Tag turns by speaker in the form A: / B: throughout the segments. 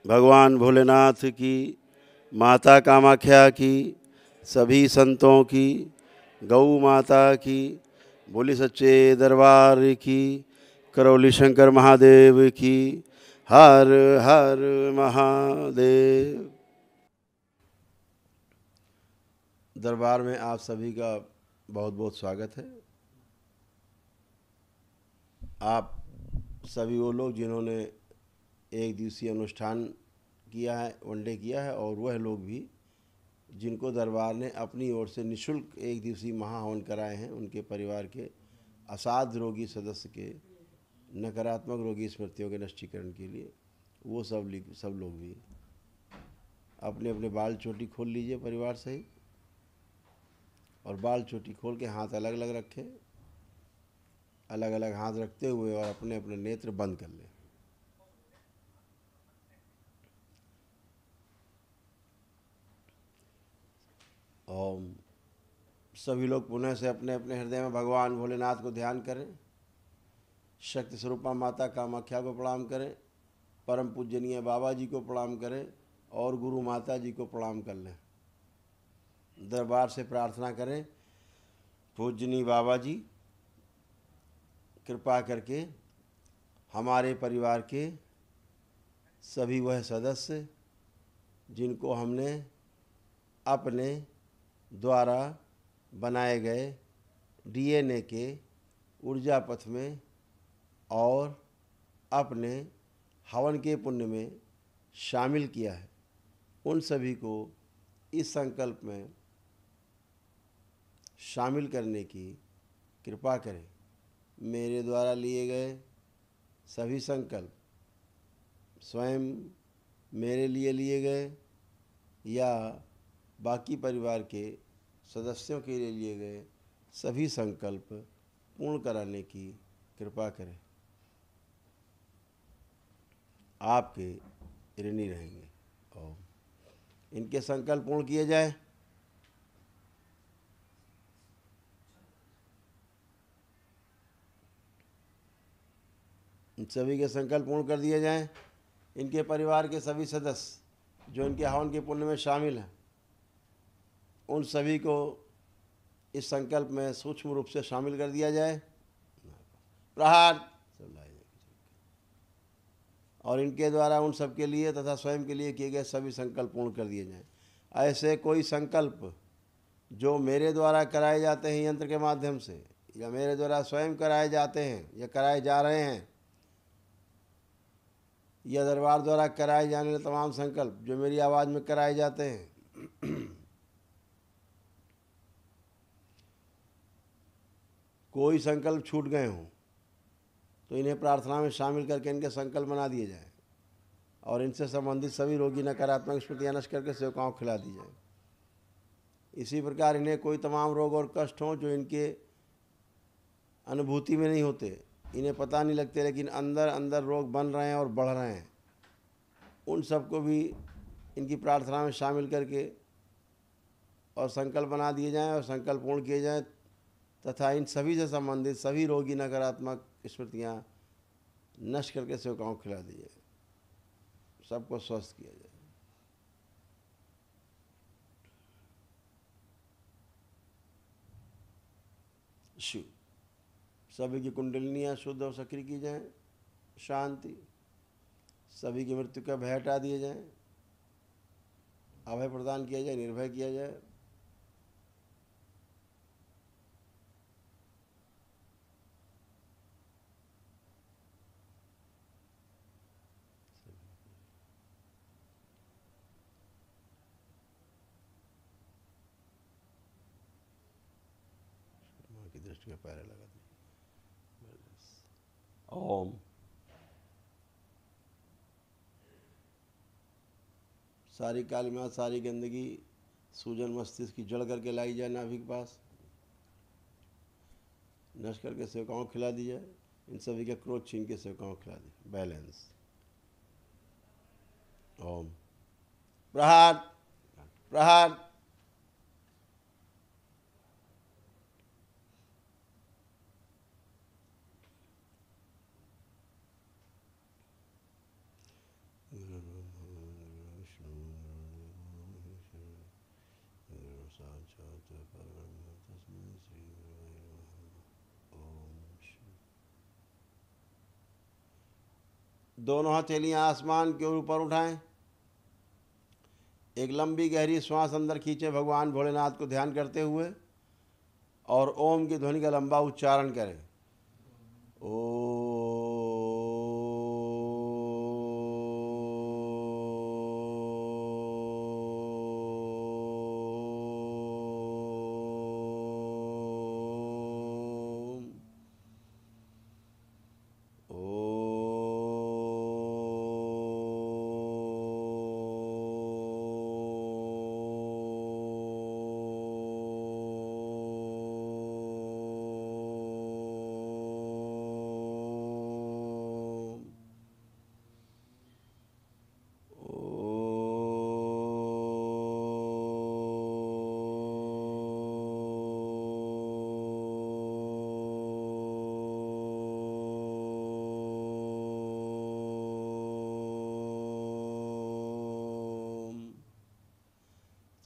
A: भगवान भोलेनाथ की, माता कामाख्या की, सभी संतों की, गौ माता की, बोली सच्चे दरबार की, करौली शंकर महादेव की, हर हर महादेव। दरबार में आप सभी का बहुत बहुत स्वागत है। आप सभी वो लोग जिन्होंने एक दिवसीय अनुष्ठान किया है, वनडे किया है, और वह लोग भी जिनको दरबार ने अपनी ओर से निःशुल्क एक दिवसीय महाहवन कराए हैं, उनके परिवार के असाध्य रोगी सदस्य के नकारात्मक रोगी स्मृतियों के नष्टीकरण के लिए, वो सब लोग भी अपने अपने बाल चोटी खोल लीजिए परिवार सहित, और बाल चोटी खोल के हाथ अलग अलग रखें, अलग अलग हाथ रखते हुए, और अपने अपने नेत्र बंद कर लें। ओम। सभी लोग पुनः से अपने अपने हृदय में भगवान भोलेनाथ को ध्यान करें, शक्ति स्वरूपा माता कामाख्या को प्रणाम करें, परम पूजनीय बाबा जी को प्रणाम करें, और गुरु माता जी को प्रणाम कर लें। दरबार से प्रार्थना करें, पूजनीय बाबा जी कृपा करके हमारे परिवार के सभी वह सदस्य जिनको हमने अपने द्वारा बनाए गए डीएनए के ऊर्जा पथ में और अपने हवन के पुण्य में शामिल किया है, उन सभी को इस संकल्प में शामिल करने की कृपा करें। मेरे द्वारा लिए गए सभी संकल्प, स्वयं मेरे लिए गए या बाकी परिवार के सदस्यों के लिए गए सभी संकल्प पूर्ण कराने की कृपा करें। आपके ऋणी रहेंगे। और इनके संकल्प पूर्ण किए जाए। इन सभी के संकल्प पूर्ण कर दिए जाएं। इनके परिवार के सभी सदस्य जो इनके हवन के पुण्य में शामिल हैं, उन सभी को इस संकल्प में सूक्ष्म रूप से शामिल कर दिया जाए। प्रहार। और इनके द्वारा उन सब के लिए तथा स्वयं के लिए किए गए सभी संकल्प पूर्ण कर दिए जाएं। ऐसे कोई संकल्प जो मेरे द्वारा कराए जाते हैं यंत्र के माध्यम से, या मेरे द्वारा स्वयं कराए जाते हैं या कराए जा रहे हैं, या दरबार द्वारा कराए जाने वाले तमाम संकल्प जो मेरी आवाज़ में कराए जाते हैं, कोई संकल्प छूट गए हों तो इन्हें प्रार्थना में शामिल करके इनके संकल्प बना दिए जाएं, और इनसे संबंधित सभी रोगी नकारात्मक स्मृतियाँ नष्ट करके सेवकाओं को खिला दी जाए। इसी प्रकार इन्हें कोई तमाम रोग और कष्ट हों जो इनके अनुभूति में नहीं होते, इन्हें पता नहीं लगते, लेकिन अंदर अंदर रोग बन रहे हैं और बढ़ रहे हैं, उन सबको भी इनकी प्रार्थना में शामिल करके और संकल्प बना दिए जाएं और संकल्प पूर्ण किए जाएं, तथा इन सभी से संबंधित सभी रोगी नकारात्मक स्मृतियाँ नष्ट करके सेवकाओं को खिला दी जाए, सबको स्वस्थ किया जाए। शिव। सभी की कुंडलिनियाँ शुद्ध और सक्रिय की जाएं। शांति। सभी की मृत्यु का भय हटा दिए जाएं, अभय प्रदान किया जाए, निर्भय किया जाए। माँ की दृष्टि में पैरा लगा दी। ओम। सारी काली माँ, सारी गंदगी सूजन मस्तिष्क की जड़ करके लाई जाए नाभि के पास, नष्ट करके सेवकाओं को खिला दी जाए। इन सभी के क्रोध छीन के सेवकाओं को खिला दी। बैलेंस। ओम। प्रहार। प्रहार। दोनों हथेलियां आसमान के ऊपर उठाएं। एक लंबी गहरी श्वास अंदर खींचें भगवान भोलेनाथ को ध्यान करते हुए, और ओम की ध्वनि का लंबा उच्चारण करें। ओ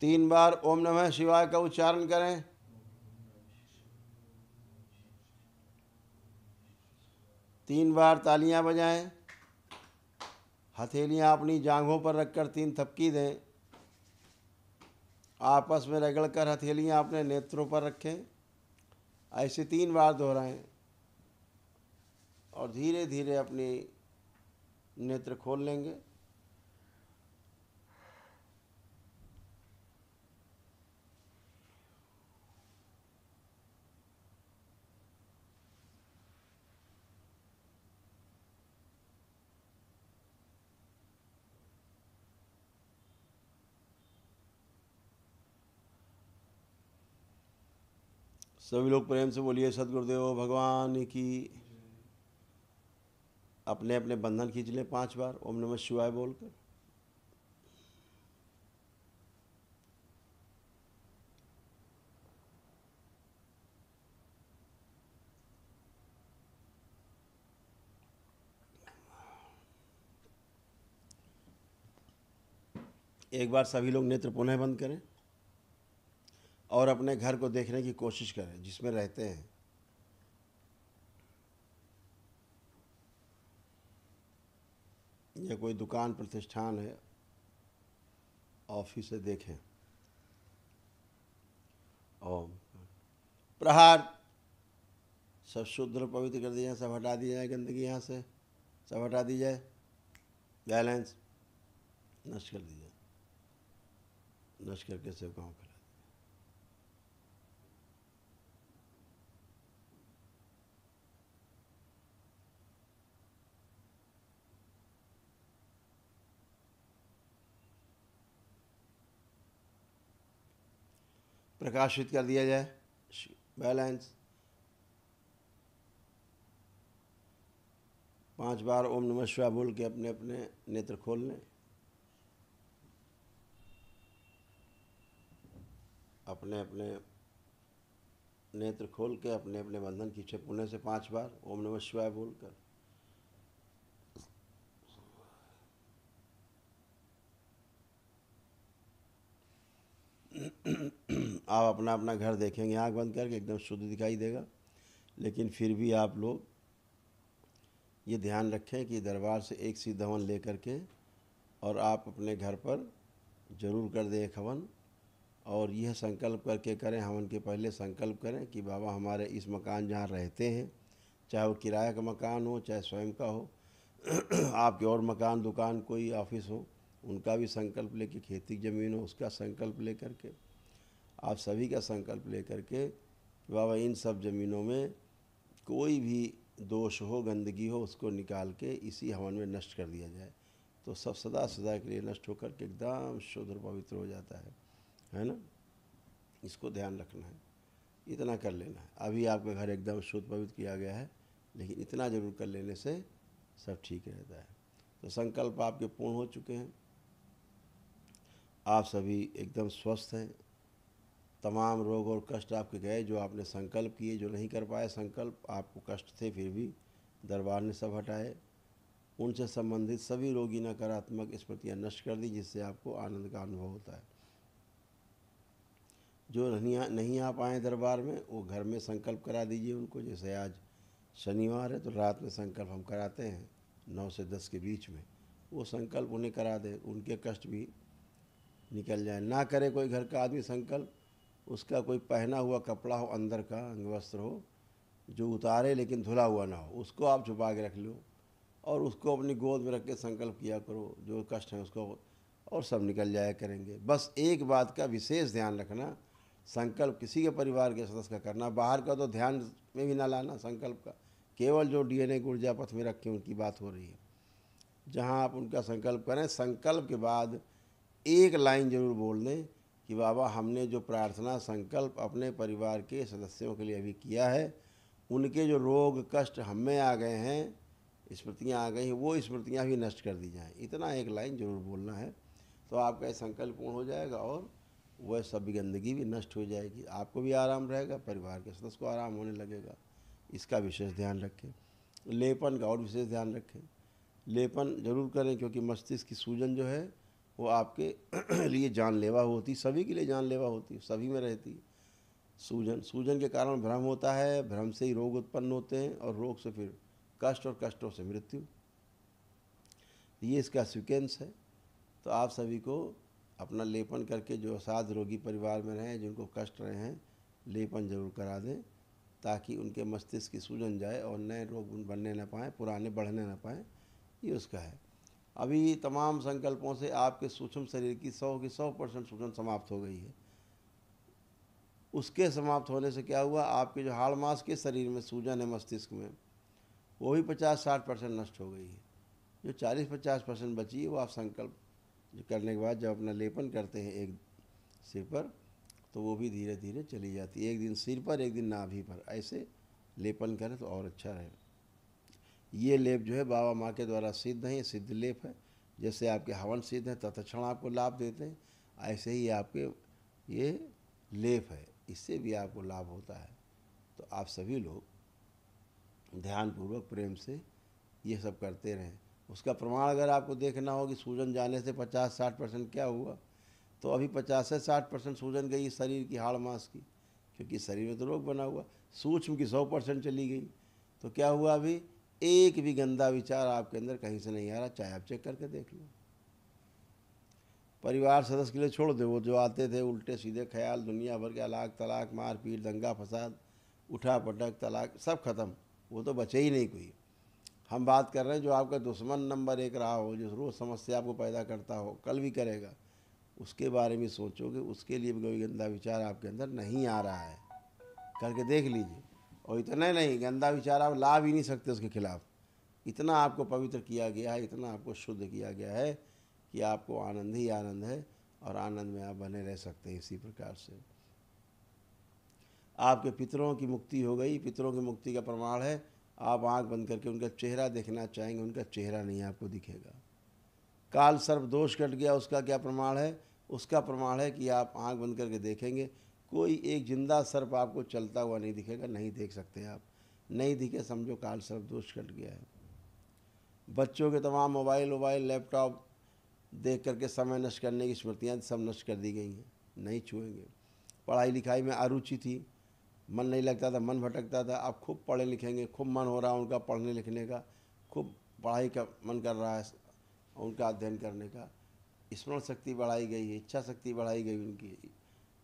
A: तीन बार ओम नमः शिवाय का उच्चारण करें। तीन बार तालियां बजाएं। हथेलियां अपनी जांघों पर रखकर 3 थपकी दें। आपस में रगड़कर हथेलियां अपने नेत्रों पर रखें। ऐसे 3 बार दोहराएं और धीरे धीरे अपनी नेत्र खोल लेंगे। सभी लोग प्रेम से बोलिए सद्गुरुदेव भगवान की। अपने अपने बंधन खींच लें 5 बार ओम नमः शिवाय बोलकर। एक बार सभी लोग नेत्र पुनः बंद करें और अपने घर को देखने की कोशिश करें जिसमें रहते हैं। या कोई दुकान प्रतिष्ठान है, ऑफिस से देखें। ओम प्रहार। सब शुद्ध और पवित्र कर दिया जाए, सब हटा दी जाए गंदगी, यहाँ से सब हटा दी जाए, बैलेंस नष्ट कर दी जाए, नष्ट करके सब गाँव फैला। प्रकाशित कर दिया जाए, बैलेंस। 5 बार ओम नमः शिवाय बोल के अपने अपने नेत्र खोल लें। अपने अपने नेत्र खोल के अपने अपने बंधन खींचे पुणे से 5 बार ओम नमः शिवाय बोलकर। आप अपना अपना घर देखेंगे आंख बंद करके, एकदम शुद्ध दिखाई देगा। लेकिन फिर भी आप लोग ये ध्यान रखें कि दरबार से एक सिद्ध हवन ले करके और आप अपने घर पर जरूर कर दें एक हवन। और यह संकल्प करके करें, हवन के पहले संकल्प करें कि बाबा हमारे इस मकान जहाँ रहते हैं, चाहे वो किराए का मकान हो चाहे स्वयं का हो, आपके और मकान दुकान कोई ऑफिस हो, उनका भी संकल्प लेके, खेती की ज़मीन हो उसका संकल्प ले करके, आप सभी का संकल्प ले करके कि बाबा इन सब ज़मीनों में कोई भी दोष हो, गंदगी हो, उसको निकाल के इसी हवन में नष्ट कर दिया जाए। तो सब सदा सदा के लिए नष्ट होकर के एकदम शुद्ध और पवित्र हो जाता है ना। इसको ध्यान रखना है, इतना कर लेना है। अभी आपका घर एकदम शुद्ध पवित्र किया गया है, लेकिन इतना ज़रूर कर लेने से सब ठीक रहता है। तो संकल्प आपके पूर्ण हो चुके हैं, आप सभी एकदम स्वस्थ हैं। तमाम रोग और कष्ट आपके गए जो आपने संकल्प किए, जो नहीं कर पाए संकल्प, आपको कष्ट थे फिर भी दरबार ने सब हटाए। उनसे संबंधित सभी रोगी नकारात्मक स्मृतियाँ नष्ट कर दी, जिससे आपको आनंद का अनुभव होता है। जो नहीं आ पाए दरबार में, वो घर में संकल्प करा दीजिए उनको। जैसे आज शनिवार है तो रात में संकल्प हम कराते हैं 9 से 10 के बीच में, वो संकल्प उन्हें करा दे, उनके कष्ट भी निकल जाए। ना करे कोई घर का आदमी संकल्प, उसका कोई पहना हुआ कपड़ा हो, अंदर का अंगवस्त्र हो जो उतारे लेकिन धुला हुआ ना हो, उसको आप छुपा के रख लो और उसको अपनी गोद में रख के संकल्प किया करो, जो कष्ट है उसको, और सब निकल जाया करेंगे। बस एक बात का विशेष ध्यान रखना, संकल्प किसी के परिवार के सदस्य का करना, बाहर का तो ध्यान में भी ना लाना संकल्प का, केवल जो DNA ऊर्जा पथ में रख के उनकी बात हो रही है, जहाँ आप उनका संकल्प करें, संकल्प के बाद एक लाइन जरूर बोल दें कि बाबा हमने जो प्रार्थना संकल्प अपने परिवार के सदस्यों के लिए अभी किया है, उनके जो रोग कष्ट हमें आ गए हैं, स्मृतियाँ आ गई हैं, वो स्मृतियाँ भी नष्ट कर दी जाएं। इतना एक लाइन जरूर बोलना है, तो आपका ये संकल्प पूर्ण हो जाएगा और वह सब गंदगी भी नष्ट हो जाएगी, आपको भी आराम रहेगा, परिवार के सदस्य को आराम होने लगेगा। इसका विशेष ध्यान रखें। लेपन का और विशेष ध्यान रखें, लेपन जरूर करें, क्योंकि मस्तिष्क की सूजन जो है वो आपके लिए जानलेवा होती, सभी के लिए जानलेवा होती, सभी में रहती है सूजन के कारण भ्रम होता है, भ्रम से ही रोग उत्पन्न होते हैं और रोग से फिर कष्ट और कष्टों से मृत्यु। ये इसका सीक्वेंस है। तो आप सभी को अपना लेपन करके, जो असाध रोगी परिवार में रहें, जिनको कष्ट रहे हैं, लेपन जरूर करा दें ताकि उनके मस्तिष्क की सूजन जाए और नए रोग बनने न पाएँ, पुराने बढ़ने न पाएँ। ये उसका है। अभी तमाम संकल्पों से आपके सूक्ष्म शरीर की 100% सूजन समाप्त हो गई है। उसके समाप्त होने से क्या हुआ, आपके जो हाड़ मांस के शरीर में सूजन है मस्तिष्क में, वो भी 50-60% नष्ट हो गई है। जो 40-50% बची है वो आप संकल्प जो करने के बाद जब अपना लेपन करते हैं एक सिर पर, तो वो भी धीरे धीरे चली जाती है। एक दिन सिर पर, एक दिन नाभि पर, ऐसे लेपन करें तो और अच्छा रहे। ये लेप जो है बाबा माँ के द्वारा सिद्ध है, ये सिद्ध लेप है। जैसे आपके हवन सिद्ध है, तत्क्षण आपको लाभ देते हैं, ऐसे ही आपके ये लेप है, इससे भी आपको लाभ होता है। तो आप सभी लोग ध्यानपूर्वक प्रेम से ये सब करते रहें। उसका प्रमाण अगर आपको देखना हो कि सूजन जाने से 50-60% क्या हुआ, तो अभी 50 से 60% सूजन गई शरीर की, हाड़ मांस की, क्योंकि शरीर में तो रोग बना हुआ। सूक्ष्म की 100% चली गई, तो क्या हुआ, अभी एक भी गंदा विचार आपके अंदर कहीं से नहीं आ रहा, चाहे आप चेक करके देख लो। परिवार सदस्य के लिए छोड़ दे, वो जो आते थे उल्टे सीधे ख्याल, दुनिया भर के अलाक तलाक, मारपीट, दंगा फसाद, उठा पटक, तलाक, सब खत्म, वो तो बचे ही नहीं कोई। हम बात कर रहे हैं जो आपका दुश्मन नंबर 1 रहा हो, जो रोज़ समस्या आपको पैदा करता हो, कल भी करेगा, उसके बारे में सोचोगे, उसके लिए भी कोई गंदा विचार आपके अंदर नहीं आ रहा है, करके देख लीजिए। और इतना नहीं, गंदा विचार आप ला भी नहीं सकते उसके खिलाफ, इतना आपको पवित्र किया गया है, इतना आपको शुद्ध किया गया है कि आपको आनंद ही आनंद है और आनंद में आप बने रह सकते हैं। इसी प्रकार से आपके पितरों की मुक्ति हो गई। पितरों की मुक्ति का प्रमाण है, आप आंख बंद करके उनका चेहरा देखना चाहेंगे, उनका चेहरा नहीं आपको दिखेगा। काल सर्प दोष कट गया, उसका क्या प्रमाण है, उसका प्रमाण है कि आप आंख बंद करके देखेंगे, कोई एक जिंदा सर्प आपको चलता हुआ नहीं दिखेगा, नहीं देख सकते आप, नहीं दिखे समझो काल सर्प दोष कट गया है। बच्चों के तमाम मोबाइल लैपटॉप देख करके समय नष्ट करने की स्मृतियाँ सब नष्ट कर दी गई हैं, नहीं छुएंगे। पढ़ाई लिखाई में अरुचि थी, मन नहीं लगता था, मन भटकता था, आप खूब पढ़े लिखेंगे, खूब मन हो रहा है उनका पढ़ने लिखने का, खूब पढ़ाई का मन कर रहा है उनका अध्ययन करने का, स्मरण शक्ति बढ़ाई गई है, इच्छा शक्ति बढ़ाई गई उनकी,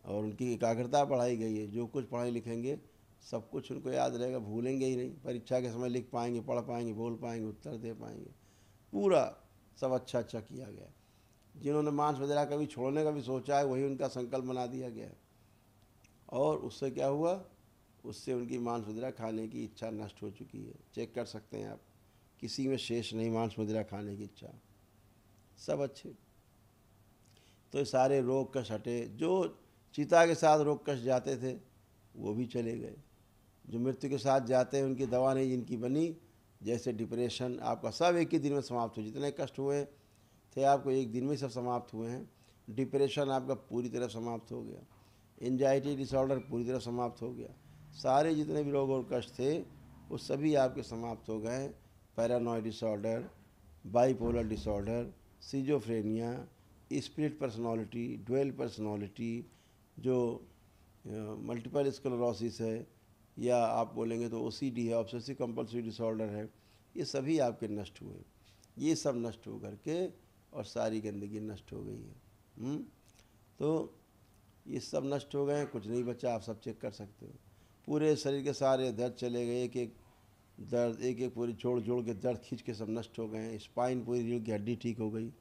A: और उनकी एकाग्रता बढ़ाई गई है। जो कुछ पढ़े लिखेंगे सब कुछ उनको याद रहेगा, भूलेंगे ही नहीं, परीक्षा के समय लिख पाएंगे, पढ़ पाएंगे, बोल पाएंगे, उत्तर दे पाएंगे, पूरा सब अच्छा अच्छा किया गया। जिन्होंने मांस वगैरह कभी छोड़ने का भी सोचा है, वही उनका संकल्प बना दिया गया है, और उससे क्या हुआ, उससे उनकी मांस मदिरा खाने की इच्छा नष्ट हो चुकी है। चेक कर सकते हैं आप, किसी में शेष नहीं मांस मदिरा खाने की इच्छा, सब अच्छे। तो ये सारे रोग कष्ट हटे, जो चिता के साथ रोग कष्ट जाते थे वो भी चले गए, जो मृत्यु के साथ जाते हैं उनकी दवा नहीं जिनकी बनी, जैसे डिप्रेशन आपका सब एक ही दिन में समाप्त हो, जितने कष्ट हुए थे आपको एक दिन में सब समाप्त हुए हैं। डिप्रेशन आपका पूरी तरह समाप्त हो गया, एंजाइटी डिसऑर्डर पूरी तरह समाप्त हो गया, सारे जितने भी रोग और कष्ट थे वो सभी आपके समाप्त हो गए। Paranoid disorder, bipolar disorder, schizophrenia, split personality, dual personality, जो मल्टीपल स्क्लेरोसिस है, या आप बोलेंगे तो OCD है, ऑब्सेसिव कंपल्सिव डिसऑर्डर है, ये सभी आपके नष्ट हुए। ये सब नष्ट हो करके और सारी गंदगी नष्ट हो गई है। तो ये सब नष्ट हो गए, कुछ नहीं बचा। आप सब चेक कर सकते हो, पूरे शरीर के सारे दर्द चले गए, एक एक दर्द, एक एक पूरी जोड़ जोड़ के दर्द खींच के सब नष्ट हो गए। स्पाइन पूरी रीढ़ की हड्डी ठीक हो गई,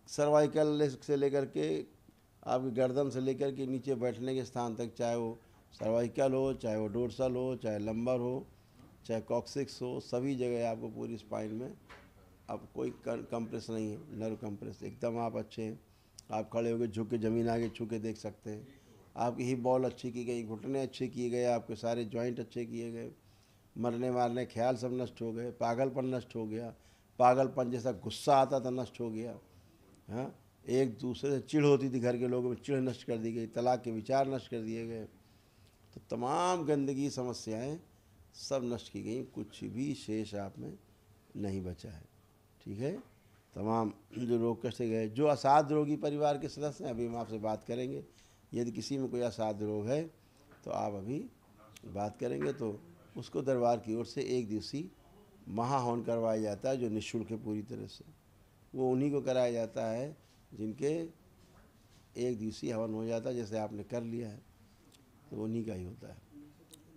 A: सर्वाइकल से लेकर के आपकी गर्दन से लेकर के नीचे बैठने के स्थान तक, चाहे वो सर्वाइकल हो, चाहे वो डोर्सल हो, चाहे लंबर हो, चाहे कॉक्सिक्स हो, सभी जगह आपको पूरी स्पाइन में अब कोई कंप्रेस नहीं है, नर्व कंप्रेस एकदम आप अच्छे हैं। आप खड़े होकर झुक के ज़मीन आगे छू के देख सकते हैं। आपकी हिप बॉल अच्छी की गई, घुटने अच्छे किए गए, आपके सारे जॉइंट अच्छे किए गए, मरने मारने ख्याल सब नष्ट हो गए, पागलपन नष्ट हो गया, पागलपन जैसा गुस्सा आता था नष्ट हो गया। हाँ, एक दूसरे से चिढ़ होती थी घर के लोगों में, चिढ़ नष्ट कर दी गई, तलाक के विचार नष्ट कर दिए गए। तो तमाम गंदगी समस्याएं सब नष्ट की गई, कुछ भी शेष आप में नहीं बचा है। ठीक है, तमाम जो रोग कष्ट गए, जो असाध्य रोगी परिवार के सदस्य हैं, अभी हम आपसे बात करेंगे। यदि किसी में कोई असाध्य रोग है तो आप अभी बात करेंगे, तो उसको दरबार की ओर से एक दिवसीय महाहवन करवाया जाता है, जो निःशुल्क है पूरी तरह से। वो उन्हीं को कराया जाता है जिनके एक दिवसीय हवन हो जाता है, जैसे आपने कर लिया है तो उन्हीं का ही होता है।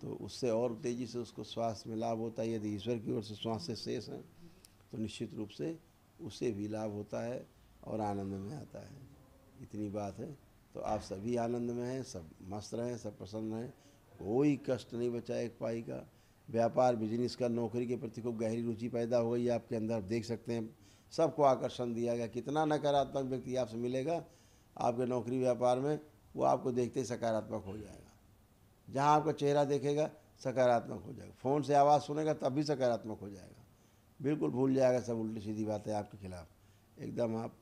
A: तो उससे और तेज़ी से उसको स्वास्थ्य में लाभ होता है। यदि ईश्वर की ओर से स्वास्थ्य शेष है तो निश्चित रूप से उसे भी लाभ होता है और आनंद में आता है। इतनी बात है। तो आप सभी आनंद में हैं, सब मस्त रहें, सब प्रसन्न रहें, कोई कष्ट नहीं बचा एक पाई का। व्यापार बिजनेस का, नौकरी के प्रति खूब गहरी रुचि पैदा हो गई आपके अंदर, आप देख सकते हैं। सबको आकर्षण दिया गया। कितना नकारात्मक व्यक्ति आपसे मिलेगा आपके नौकरी व्यापार में, वो आपको देखते ही सकारात्मक हो जाएगा। जहाँ आपका चेहरा देखेगा सकारात्मक हो जाएगा, फ़ोन से आवाज़ सुनेगा तब भी सकारात्मक हो जाएगा, बिल्कुल भूल जाएगा सब उल्टी सीधी बातें आपके खिलाफ। एकदम आप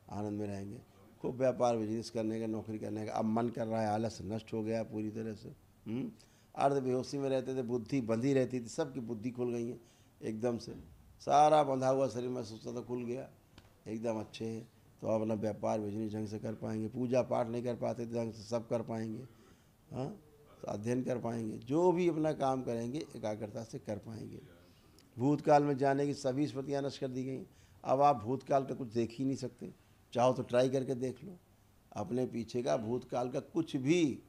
A: आनंद में रहेंगे। खूब व्यापार बिजनेस करने का, नौकरी करने का अब मन कर रहा है, आलस नष्ट हो गया पूरी तरह से। अर्ध बेहोशी में रहते थे, बुद्धि बंधी रहती थी, सबकी बुद्धि खुल गई है एकदम से। सारा बंधा हुआ शरीर महसूस होता, खुल गया, एकदम अच्छे हैं। तो आप अपना व्यापार बिजनेस ढंग से कर पाएंगे, पूजा पाठ नहीं कर पाते ढंग से सब कर पाएंगे। हाँ, तो अध्ययन कर पाएंगे, जो भी अपना काम करेंगे एकाग्रता से कर पाएंगे। भूतकाल में जाने की सभी स्मृतियाँ नष्ट कर दी गई। अब आप भूतकाल का कुछ देख ही नहीं सकते, चाहो तो ट्राई करके देख लो अपने पीछे का भूतकाल का कुछ भी।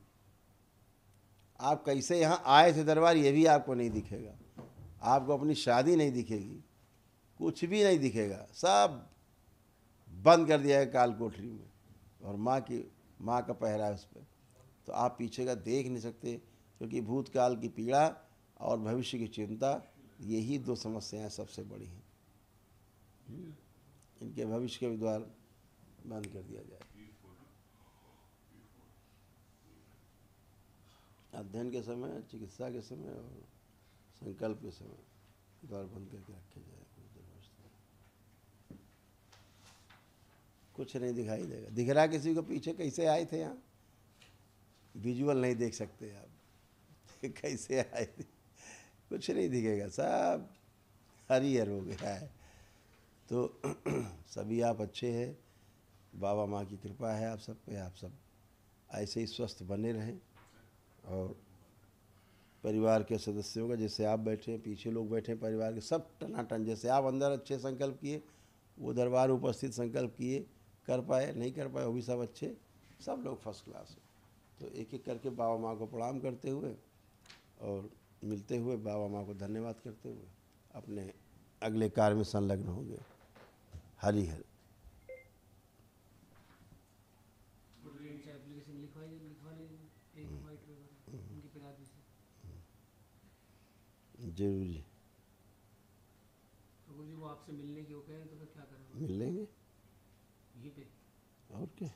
A: आप कैसे यहाँ आए थे दरबार ये भी आपको नहीं दिखेगा, आपको अपनी शादी नहीं दिखेगी, कुछ भी नहीं दिखेगा, सब बंद कर दिया है काल कोठरी में। और माँ का पहरा है उस पर, तो आप पीछे का देख नहीं सकते, क्योंकि भूतकाल की पीड़ा और भविष्य की चिंता, यही दो समस्याएं सबसे बड़ी हैं। इनके भविष्य के द्वार बंद कर दिया जाए। अध्ययन के समय, चिकित्सा के समय और संकल्प के समय द्वार बंद करके रखे जाए। कुछ नहीं दिखाई देगा। दिख रहा किसी को पीछे कैसे आए थे, यहाँ विजुअल नहीं देख सकते आप कैसे आए थे, कुछ नहीं दिखेगा, सब हरिहर हो गया है। तो सभी आप अच्छे हैं, बाबा माँ की कृपा है आप सब पे। आप सब ऐसे ही स्वस्थ बने रहें। और परिवार के सदस्यों का, जैसे आप बैठे हैं, पीछे लोग बैठे हैं परिवार के, सब टनाटन, जैसे आप अंदर अच्छे संकल्प किए, वो दरबार उपस्थित संकल्प किए, कर पाए नहीं कर पाए, वो भी सब अच्छे, सब लोग फर्स्ट क्लास हैं। तो एक एक करके बाबा माँ को प्रणाम करते हुए और मिलते हुए, बाबा माँ को धन्यवाद करते हुए अपने अगले कार्य में संलग्न होंगे। हरि हर। जरूर जी,
B: तो गुरुजी वो आपसे मिलने की हो गए तो फिर क्या करेंगे?
A: मिल लेंगे
B: यहीं पे
A: और क्या।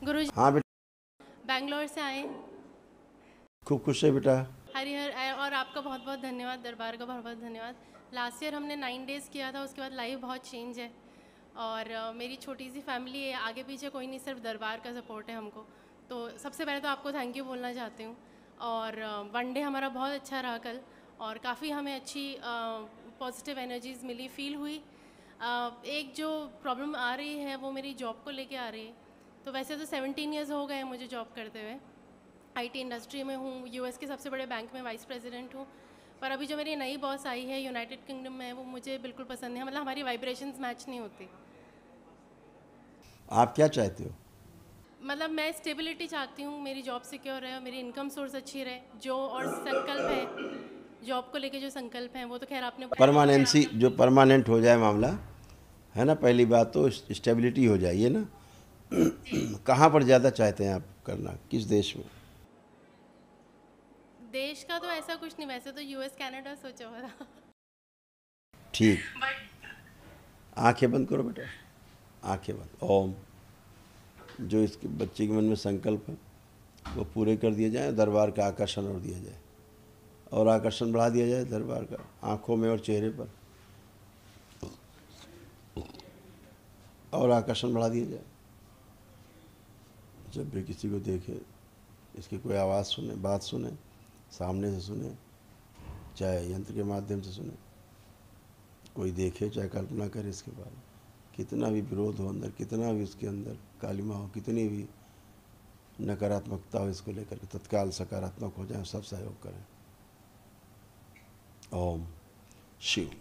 C: गुरुजी
A: हाँ बेटा,
C: बैंगलोर से आए।
A: खूब खुश है बेटा।
C: हरिहर और आपका बहुत बहुत धन्यवाद, दरबार का बहुत बहुत धन्यवाद। लास्ट ईयर हमने 9 डेज़ किया था, उसके बाद लाइफ बहुत चेंज है। और मेरी छोटी सी फैमिली है, आगे पीछे कोई नहीं, सिर्फ दरबार का सपोर्ट है हमको। तो सबसे पहले तो आपको थैंक यू बोलना चाहती हूँ। और वन डे हमारा बहुत अच्छा रहा कल, और काफ़ी हमें अच्छी पॉजिटिव एनर्जीज़ मिली, फील हुई। एक जो प्रॉब्लम आ रही है वो मेरी जॉब को लेके आ रही है। तो वैसे तो 17 ईयर्स हो गए हैं मुझे जॉब करते हुए, आईटी इंडस्ट्री में हूँ, यूएस के सबसे बड़े बैंक में वाइस प्रेसिडेंट हूँ। पर अभी जो मेरी नई बॉस आई है यूनाइटेड किंगडम में, वो मुझे बिल्कुल पसंद नहीं है, मतलब हमारी वाइब्रेशंस मैच नहीं होती।
A: आप क्या चाहते हो?
C: मतलब मैं स्टेबिलिटी चाहती हूँ, मेरी जॉब सिक्योर रहे और मेरी इनकम सोर्स अच्छी रहे, जो और संकल्प है जॉब को लेके, जो संकल्प हैं वो तो खैर आपने
A: परमानेंसी, जो परमानेंट हो जाए मामला, है ना। पहली बात तो स्टेबिलिटी हो जाइए ना। कहाँ पर ज़्यादा चाहते हैं आप करना, किस देश में?
C: देश का तो ऐसा कुछ नहीं, वैसे तो यूएस कनाडा सोचा हुआ था।
A: ठीक, आंखें बंद करो बेटा, आंखें बंद। ओम। जो इसके बच्चे के मन में संकल्प है वो पूरे कर दिए जाए, दरबार का आकर्षण और दिया जाए, और आकर्षण बढ़ा दिया जाए दरबार का आँखों में और चेहरे पर, और आकर्षण बढ़ा दिया जाए। जब भी किसी को देखे, इसकी कोई आवाज़ सुने, बात सुने, सामने से सुने, चाहे यंत्र के माध्यम से सुने, कोई देखे चाहे कल्पना करे, इसके बारे में कितना भी विरोध हो अंदर, कितना भी उसके अंदर कालिमा हो, कितनी भी नकारात्मकता हो, इसको लेकर के तत्काल सकारात्मक हो जाए, सब सहयोग करें। ओम शिव।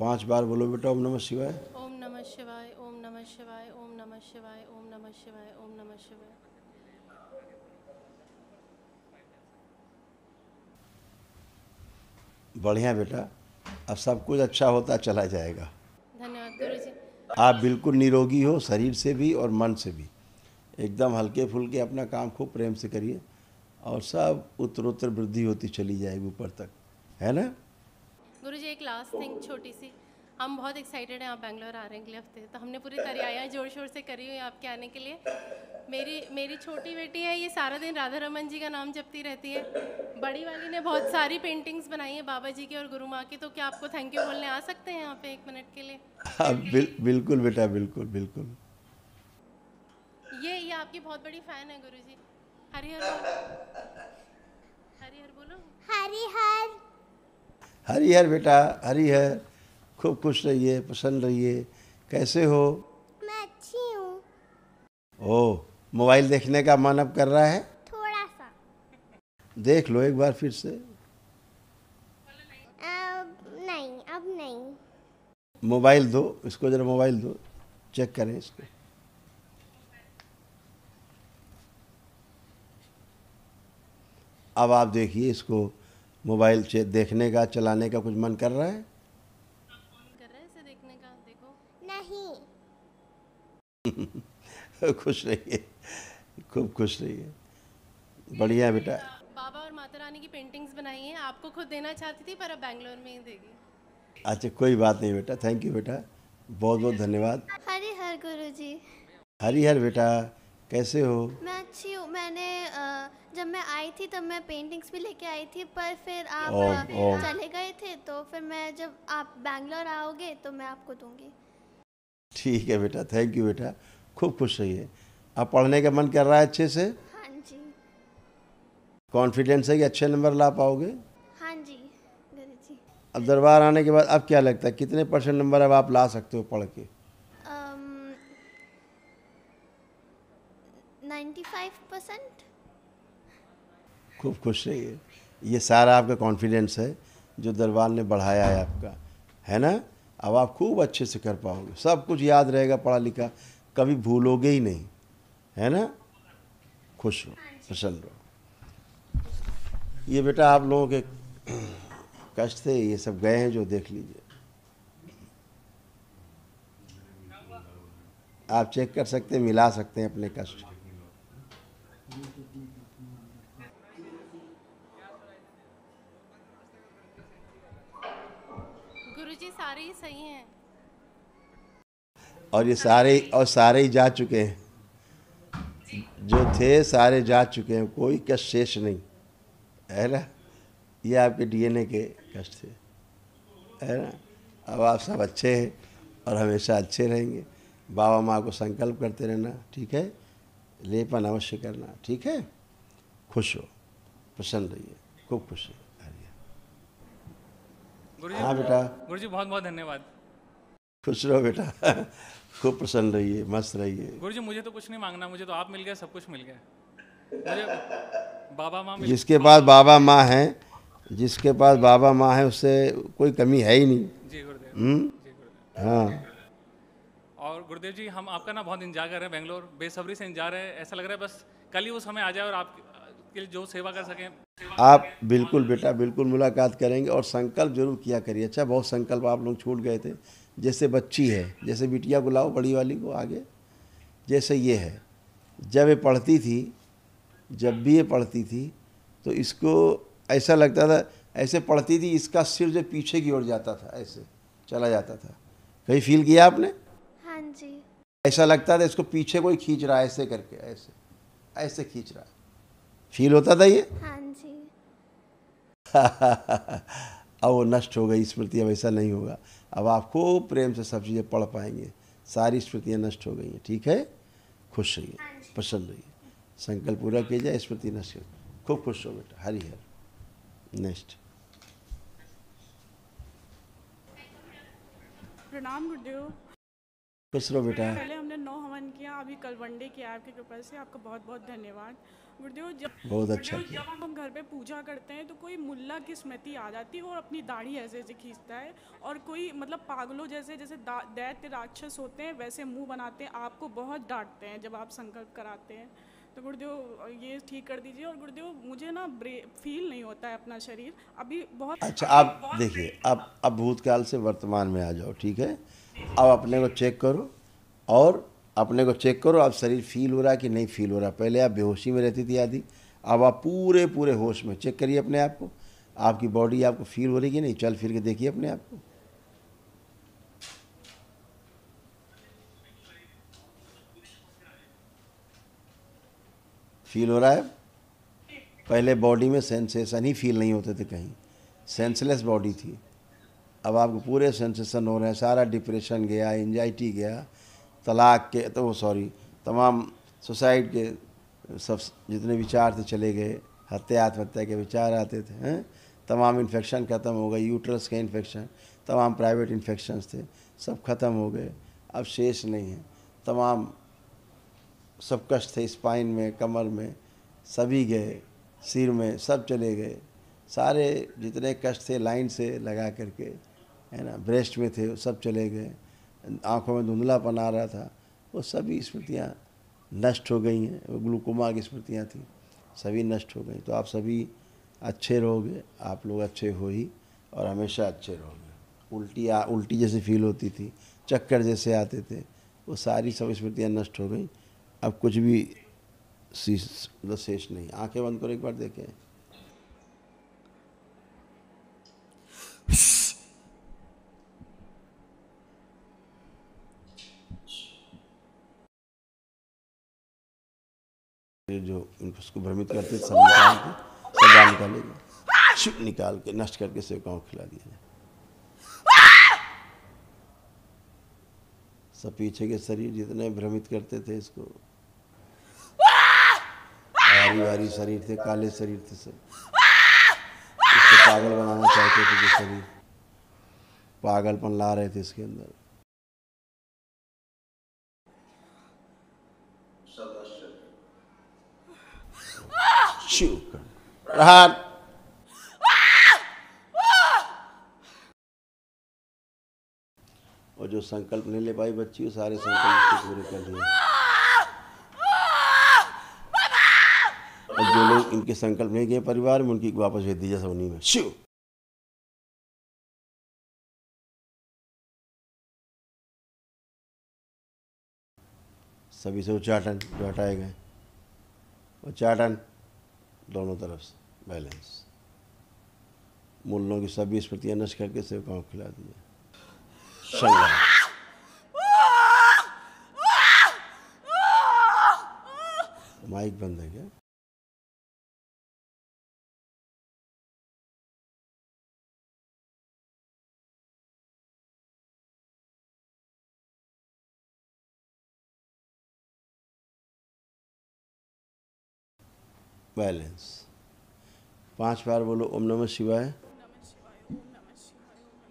A: 5 बार बोलो बेटा, ओम नमः शिवाय।
C: ओम नमः शिवाय, ओम नमः शिवाय, ओम नमः शिवाय, ओम नमः शिवाय, ओम नमः शिवाय।
A: बढ़िया बेटा, अब सब कुछ अच्छा होता चला जाएगा।
C: धन्यवाद गुरुजी।
A: आप बिल्कुल निरोगी हो, शरीर से भी और मन से भी। एकदम हल्के फुल्के अपना काम खूब प्रेम से करिए, और सब उत्तरोत्तर वृद्धि होती चली जाएगी ऊपर तक, है ना।
C: गुरुजी एक लास्ट थिंग छोटी सी, हम बहुत एक्साइटेड हैं आप बैंगलोर आ रहे हैं अगले हफ्ते, तो हमने पूरी तैयारियां जोर शोर से करी हुई हैं आपके आने के लिए। मेरी छोटी बेटी है, ये सारा दिन राधा रमन जी का नाम जपती रहती है। बड़ी वाली ने बहुत सारी पेंटिंग्स बनाई है बाबा जी की और गुरु माँ की, तो क्या आपको थैंक यू बोलने आ सकते हैं यहाँ पे 1 मिनट के लिए?
A: हाँ, बिल्कुल बेटा, बिल्कुल बिल्कुल।
C: ये आपकी बहुत बड़ी फ़ैन है गुरुजी। हरि हर बोलो, हरि हर बोलो।
D: हरिहर।
A: हरिहर बेटा, हरिहर। खूब खुश रहिए, प्रसन्न रहिए। कैसे हो?
D: मैं अच्छी हूँ।
A: ओह, मोबाइल देखने का मन अब कर रहा है?
D: थोड़ा सा।
A: देख लो एक बार फिर से।
D: नहीं, अब नहीं।
A: मोबाइल दो इसको, जरा मोबाइल दो, चेक करें इसको। अब आप देखिए इसको, मोबाइल से देखने का, चलाने का कुछ मन कर रहा है?
C: कर रहे हैं इसे देखने का, देखो।
D: नहीं।
A: खुश रहिए, खूब खुश रहिए। बढ़िया बेटा।
C: बाबा और माता रानी की पेंटिंग्स बनाई हैं, आपको खुद देना चाहती थी पर अब बैंगलोर में ही देगी।
A: अच्छा, कोई बात नहीं बेटा, थैंक यू बेटा, बहुत बहुत धन्यवाद।
D: हरिहर गुरुजी।
A: हरिहर बेटा, कैसे हो?
D: मैं अच्छी हूँ। मैंने जब मैं आई थी तब मैं पेंटिंग्स भी लेके आई थी, पर फिर आप
A: ओम।
D: चले गए थे, तो फिर मैं, जब आप बैंगलोर आओगे तो मैं आपको दूंगी।
A: ठीक है बेटा, थैंक यू बेटा, खूब खुश रहिए। अब पढ़ने का मन कर रहा है अच्छे से?
D: हाँ जी।
A: कॉन्फिडेंस है कि अच्छे नंबर ला पाओगे?
D: हाँ जी गुरुजी।
A: अब दरबार आने के बाद अब क्या लगता है, कितने % नंबर अब आप ला सकते हो पढ़ के?
D: 95%।
A: खूब खुश रहिए। ये सारा आपका कॉन्फिडेंस है जो दरबार ने बढ़ाया है आपका, है ना। अब आप खूब अच्छे से कर पाओगे, सब कुछ याद रहेगा, पढ़ा लिखा, कभी भूलोगे ही नहीं, है ना। खुश रहो, प्रसन्न रहो। ये बेटा आप लोगों के कष्ट थे, ये सब गए हैं जो, देख लीजिए। आप चेक कर सकते हैं, मिला सकते हैं अपने कष्ट।
C: गुरुजी सारे ही सही हैं।
A: और ये सारे ही जा चुके हैं, जो थे सारे जा चुके हैं, कोई कष्ट शेष नहीं, है ना। ये आपके डीएनए के कष्ट थे, है ना। अब आप सब अच्छे हैं और हमेशा अच्छे रहेंगे। बाबा माँ को संकल्प करते रहना, ठीक है। लेपन अवश्य करना, ठीक है। खुश हो, प्रसन्न रहिए, खूब खुश रहिए।
B: गुरुजी
A: हाँ बेटा,
B: गुरुजी बहुत बहुत धन्यवाद।
A: खुश रहो बेटा। खूब प्रसन्न रहिए, मस्त रहिए।
B: गुरुजी मुझे तो कुछ नहीं मांगना, मुझे तो आप मिल गए, सब कुछ मिल गया मुझे। बाबा माँ मिल
A: जिसके पास बाबा माँ हैं, जिसके पास बाबा माँ है, उससे कोई कमी है ही नहीं।
B: जी गुरुदेव,
A: हम्म,
B: जी गुरुदेव।
A: हाँ।
B: और गुरुदेव जी हम आपका ना बहुत इंतजार कर रहे हैं, बेंगलोर बेसब्री से इंतजार है। ऐसा लग रहा है बस कल ही वो समय आ जाए और आपके लिए जो सेवा कर सकें।
A: आप बिल्कुल बेटा, बिल्कुल मुलाकात करेंगे और संकल्प जरूर किया करिए। अच्छा, बहुत संकल्प आप लोग छूट गए थे। जैसे बच्ची है, जैसे बिटिया को लाओ, बड़ी वाली को आगे। जैसे ये है, जब ये पढ़ती थी, जब भी ये पढ़ती थी तो इसको ऐसा लगता था, ऐसे पढ़ती थी, इसका सिर जो पीछे की ओर जाता था, ऐसे चला जाता था। कहीं फील किया आपने?
D: हाँ जी।
A: ऐसा लगता था इसको पीछे कोई खींच रहा है, ऐसे करके, ऐसे ऐसे खींच रहा है। फील होता था ये?
D: हाँ जी।
A: अब वो नष्ट हो गई स्मृति, अब ऐसा नहीं होगा। अब आप खूब प्रेम से सब चीज़ें पढ़ पाएंगे। सारी स्मृतियाँ नष्ट हो गई हैं, ठीक है? खुश रहिए, प्रसन्न रहिए, संकल्प पूरा किया जाए, स्मृति नष्ट हो। खूब खुश हो बेटा, हरि हर। नेक्स्ट।
E: प्रणाम गुरुदेव।
A: खुश रहो बेटा।
E: पहले हमने 9 हवन किया, अभी कल वनडे किया आपकी कृपा से। आपका बहुत बहुत धन्यवाद गुरुदेव।
A: बहुत अच्छा किया।
E: जब हम घर पे पूजा करते हैं तो कोई मुल्ला की स्मृति आ जाती है और अपनी दाढ़ी ऐसे ऐसे खींचता है, और कोई मतलब पागलों जैसे जैसे दैत्य राक्षस होते हैं वैसे मुंह बनाते हैं, आपको बहुत डांटते हैं जब आप संकल्प कराते हैं। तो गुरुदेव ये ठीक कर दीजिए। और गुरुदेव मुझे ना फील नहीं होता है अपना शरीर अभी बहुत।
A: अच्छा, आप देखिए, अब भूतकाल से वर्तमान में आ जाओ, ठीक है? अब अपने को चेक करो, और अपने को चेक करो, अब शरीर फील हो रहा है कि नहीं फील हो रहा। पहले आप बेहोशी में रहती थी आदि, अब आप पूरे पूरे होश में। चेक करिए अपने आप को, आपकी बॉडी आपको फील हो रही कि नहीं? चल फिर के देखिए अपने आप को। फील हो रहा है? पहले बॉडी में सेंसेशन ही फील नहीं होते थे कहीं, सेंसलेस बॉडी थी। अब आपको पूरे सेंसेशन हो रहे हैं। सारा डिप्रेशन गया, एंजाइटी गया, तलाक के तो सॉरी तमाम सुसाइड के सब जितने विचार थे चले गए, हत्या आत्महत्या के विचार आते थे, हैं? तमाम इन्फेक्शन ख़त्म हो गए, यूट्रस के इन्फेक्शन, तमाम प्राइवेट इन्फेक्शंस थे, सब ख़त्म हो गए। अब शेष नहीं है। तमाम सब कष्ट थे, स्पाइन में, कमर में, सभी गए, सिर में, सब चले गए। सारे जितने कष्ट थे लाइन से लगा करके, है ना, ब्रेस्ट में थे, सब चले गए। आँखों में धुंधलापन आ रहा था, वो सभी स्मृतियाँ नष्ट हो गई हैं। वो ग्लूकोमा की स्मृतियाँ थी, सभी नष्ट हो गई। तो आप सभी अच्छे रहोगे, आप लोग अच्छे हो ही, और हमेशा अच्छे रहोगे। उल्टी जैसे फील होती थी, चक्कर जैसे आते थे, वो सारी सब स्मृतियाँ नष्ट हो गई। अब कुछ भी शेष नहीं। आंखें बंद करो, एक बार देखें। जो उसको भ्रमित करते सब निकाल के, सब बाहर निकालेंगे, निकाल के नष्ट करके सेवकाओं को खिला दिया जाए। सब पीछे के शरीर जितने भ्रमित करते थे इसको, भारी भारी शरीर थे, काले शरीर थे, सब इसको पागल बनाना चाहते थे। जो शरीर पागलपन ला रहे थे इसके अंदर, शिव प्रहार। और जो संकल्प नहीं ले पाई बच्ची, सारे संकल्प पूरे कर दिए। और जो लोग इनके संकल्प नहीं किए परिवार में, उनकी वापस भेज दीजिए सवनी में। शिव। सभी से उच्चाटन जो हटाए गए, उच्चाटन दोनों तरफ से, बैलेंस। मूलों की सभी स्मृतियां नष्ट करके सेवकाओं को खिला दिए। संग्राम। माइक बंद है क्या? बैलेंस। 5 बार बोलो ओम नमः शिवाय।
E: ओम नमः शिवाय, ओम नमः शिवाय, ओम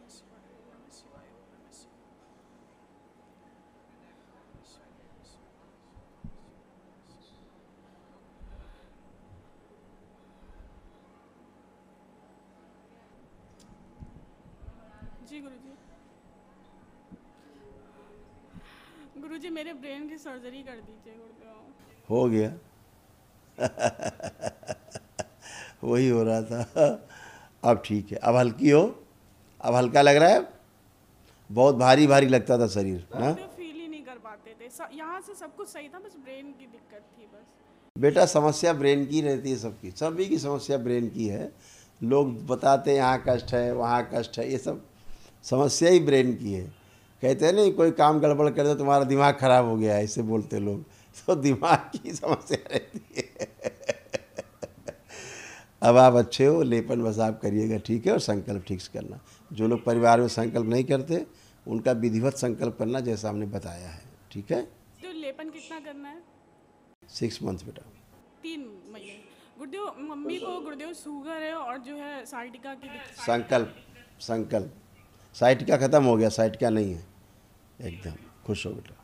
E: जी गुरुजी मेरे ब्रेन की सर्जरी कर दीजिए गुरुदेव।
A: हो गया। वही हो रहा था। अब ठीक है, अब हल्की हो, अब हल्का लग रहा है। बहुत भारी भारी लगता था शरीर ना।
E: गुरुदेव फील ही नहीं कर पाते थे, यहाँ से सब कुछ सही था, बस ब्रेन की दिक्कत थी बस।
A: बेटा समस्या ब्रेन की रहती है, सबकी, सभी की समस्या ब्रेन की है। लोग बताते हैं यहाँ कष्ट है, वहाँ कष्ट है, ये सब समस्या ही ब्रेन की है। कहते हैं नहीं, कोई काम गड़बड़ कर दो तुम्हारा दिमाग खराब हो गया है, ऐसे बोलते लोग। तो दिमाग की समस्या रहती है। अब आप अच्छे हो, लेपन बस आप करिएगा, ठीक है। और संकल्प ठीक से करना। जो लोग परिवार में संकल्प नहीं करते उनका विधिवत संकल्प करना, जैसा हमने बताया है, ठीक है।
E: तो लेपन कितना करना है?
A: 6 मंथ बेटा।
E: 3 महीने। गुरुदेव मम्मी को गुरुदेव शुगर है और जो है साइटिका की दिक्कत।
A: संकल्प साइटिका खत्म हो गया, साइटिका नहीं है, एकदम खुश हो बेटा।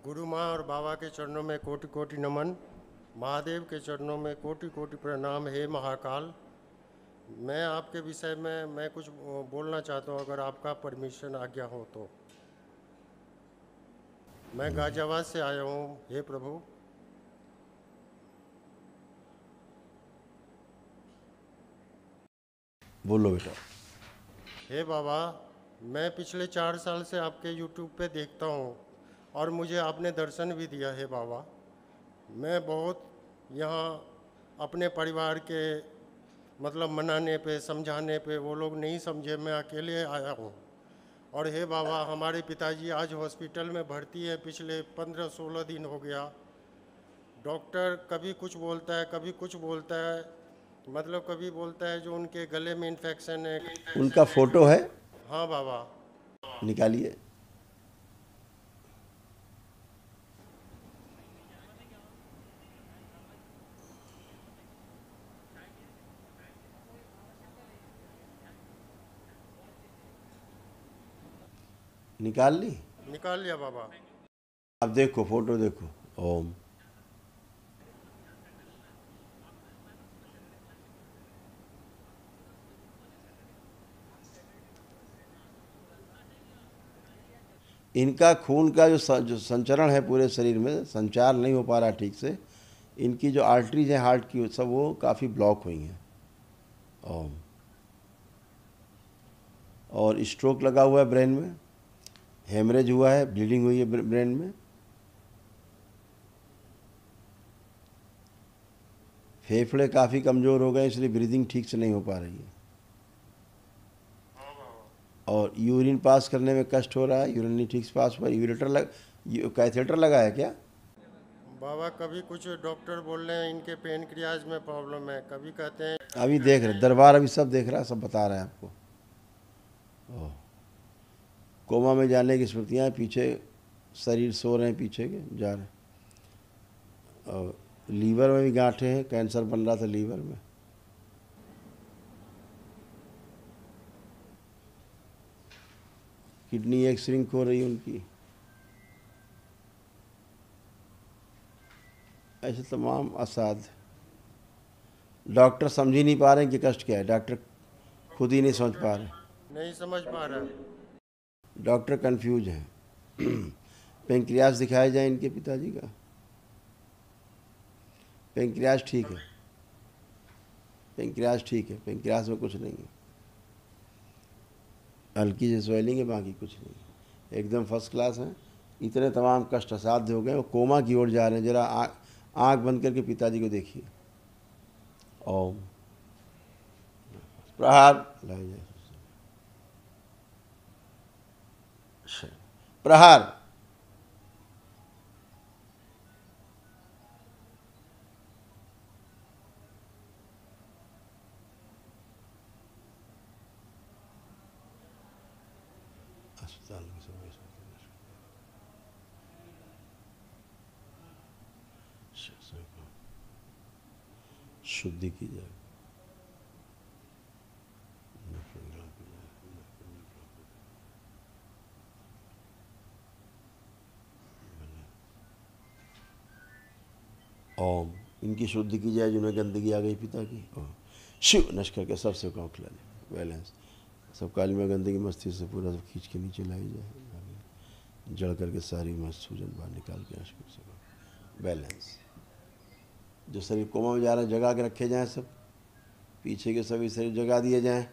F: गुरु माँ और बाबा के चरणों में कोटि कोटि नमन, महादेव के चरणों में कोटि कोटि प्रणाम। हे महाकाल, मैं आपके विषय में मैं कुछ बोलना चाहता हूँ, अगर आपका परमिशन आज्ञा हो तो। मैं गाजियाबाद से आया हूँ। हे प्रभु,
A: बोलो बेटा।
F: हे बाबा, मैं पिछले 4 साल से आपके यूट्यूब पे देखता हूँ और मुझे आपने दर्शन भी दिया है बाबा। मैं बहुत यहाँ अपने परिवार के मतलब मनाने पे, समझाने पे, वो लोग नहीं समझे, मैं अकेले आया हूँ। और हे बाबा, हमारे पिताजी आज हॉस्पिटल में भर्ती है, पिछले 15-16 दिन हो गया। डॉक्टर कभी कुछ बोलता है, कभी कुछ बोलता है, मतलब कभी बोलता है जो उनके गले में इन्फेक्शन है।
A: उनका फोटो है?
F: हाँ बाबा।
A: निकालिए। निकाल ली?
F: निकाल लिया बाबा।
A: अब देखो फोटो, देखो। ओम। इनका खून का जो संचरण है पूरे शरीर में, संचार नहीं हो पा रहा ठीक से। इनकी जो आर्टरीज हैं हार्ट की, सब वो काफ़ी ब्लॉक हुई हैं। ओम। और स्ट्रोक लगा हुआ है ब्रेन में, हेमरेज हुआ है, ब्लीडिंग हुई है ब्रेन में। फेफड़े काफ़ी कमज़ोर हो गए, इसलिए ब्रीदिंग ठीक से नहीं हो पा रही है। और यूरिन पास करने में कष्ट हो रहा है, यूरिन नहीं ठीक से पास हुआ। कैथेटर लगा है क्या
F: बाबा? कभी कुछ डॉक्टर बोल रहे हैं इनके पेनक्रियाज में प्रॉब्लम है, कभी कहते हैं।
A: अभी देख रहे दरबार, अभी सब देख रहा है, सब बता रहा है आपको। ओह, कोमा में जाने की स्मृतियाँ, पीछे शरीर सो रहे हैं, पीछे के जा रहे हैं। और लीवर में भी गांठें हैं, कैंसर बन रहा था लीवर में। किडनी एक श्रिंक हो रही है उनकी। ऐसे तमाम असाध। डॉक्टर समझ ही नहीं पा रहे हैं कि कष्ट क्या है, डॉक्टर खुद ही नहीं समझ पा रहे,
F: नहीं समझ पा रहा।
A: डॉक्टर कंफ्यूज हैं। पेंक्रियास दिखाया जाए इनके पिताजी का। पेंक्रियास ठीक है, पेंक्रियास ठीक है, पेंक्रियास में कुछ नहीं है, हल्की से स्वेलिंग है, बाकी कुछ नहीं है, एकदम फर्स्ट क्लास है। इतने तमाम कष्ट असाध्य हो गए, वो कोमा की ओर जा रहे हैं। जरा आँख बंद करके पिताजी को देखिए। ओम। प्रहार। प्रहार। अस्पताल में शुद्धि की जाए। ओम। इनकी शुद्धि की जाए जिन्हें गंदगी आ गई पिता की। शिव नश करके सब सेवकाओं खिला दे। बैलेंस। सब काली में गंदगी मस्ती से पूरा सब खींच के नीचे लाई जाए, जड़ करके सारी मस्त सूजन बाहर निकाल के नश कर सको। बैलेंस। जो शरीर कोमा में जा रहे हैं जगा के रखे जाएं, सब पीछे के सभी शरीर जगा दिए जाएं,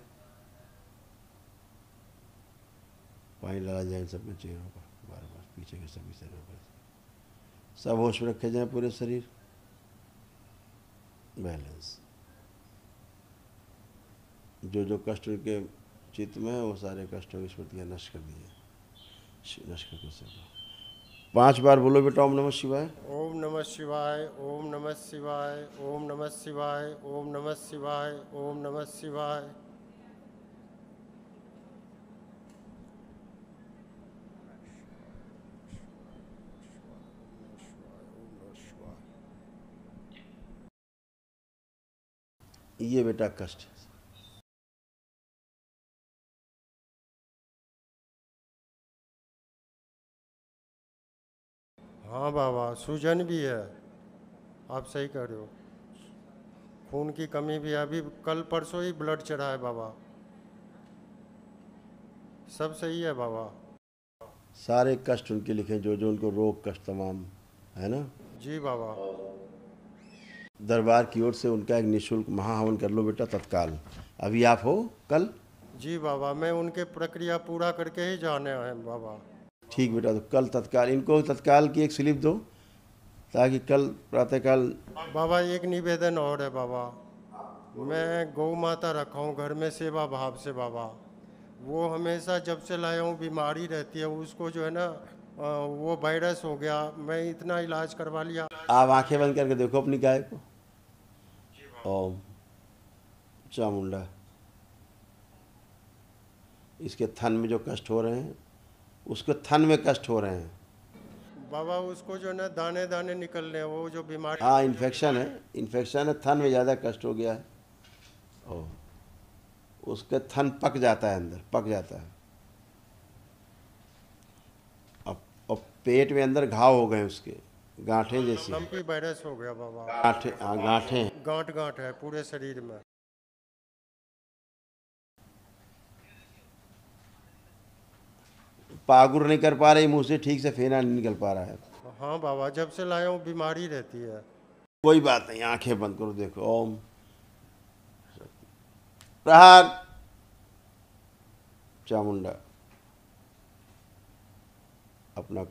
A: पानी डाला जाए सबके चेहरों पर, बार बार पीछे के सभी शरीरों पर, सब होश में रखे जाएं पूरे शरीर। बैलेंस। जो जो कष्ट के चित्त में है वो सारे कष्टों की स्मृतियाँ नष्ट कर दिए, नष्ट करके सब 5 बार बोलो बेटा ओम नमः शिवाय।
F: ओम नमः शिवाय, ओम नमः शिवाय, ओम नमः शिवाय, ओम नमः शिवाय, ओम नमः शिवाय।
A: ये बेटा कष्ट है।
F: हाँ बाबा, सूजन भी है, आप सही कह रहे हो। खून की कमी भी है, अभी कल परसों ही ब्लड चढ़ा है बाबा। सब सही है बाबा।
A: सारे कष्ट उनके लिखे जो जो उनको रोग कष्ट तमाम है ना।
F: जी बाबा।
A: दरबार की ओर से उनका एक निःशुल्क महाहवन कर लो बेटा तत्काल। अभी आप हो कल?
F: जी बाबा, मैं उनके प्रक्रिया पूरा करके ही जाने आए बाबा।
A: ठीक बेटा, तो कल तत्काल इनको तत्काल की एक स्लिप दो ताकि कल प्रातःकाल।
F: बाबा एक निवेदन और है बाबा, मैं गौ माता रखा हूँ घर में सेवा भाव से बाबा। वो हमेशा जब से लाया हूँ बीमारी रहती है, उसको जो है ना वो वायरस हो गया, मैं इतना इलाज करवा लिया।
A: आप आंखें बंद करके देखो अपनी गाय को। ओम चामुंडा, इसके थन में जो कष्ट हो रहे हैं, उसके थन में कष्ट हो रहे हैं
F: बाबा, उसको जो है ना दाने दाने निकलने हैं, वो जो बीमारी।
A: हाँ इन्फेक्शन है, थन में ज़्यादा कष्ट हो गया है। ओ उसके थन पक जाता है, अंदर पक जाता है। अब पेट में अंदर घाव हो गए उसके, गांठें जैसी।
F: लंपी वायरस हो गया बाबा।
A: गांठें, हाँ गांठें।
F: गांठ गांठ है पूरे शरीर में।
A: पागुर नहीं कर पा रही, मुंह से ठीक से फेना नहीं निकल पा रहा है।
F: हाँ बाबा, जब से लाया हूँ बीमारी रहती है।
A: कोई बात नहीं, आंखें बंद करो, देखो ओम प्रहार चामुंडा। अपना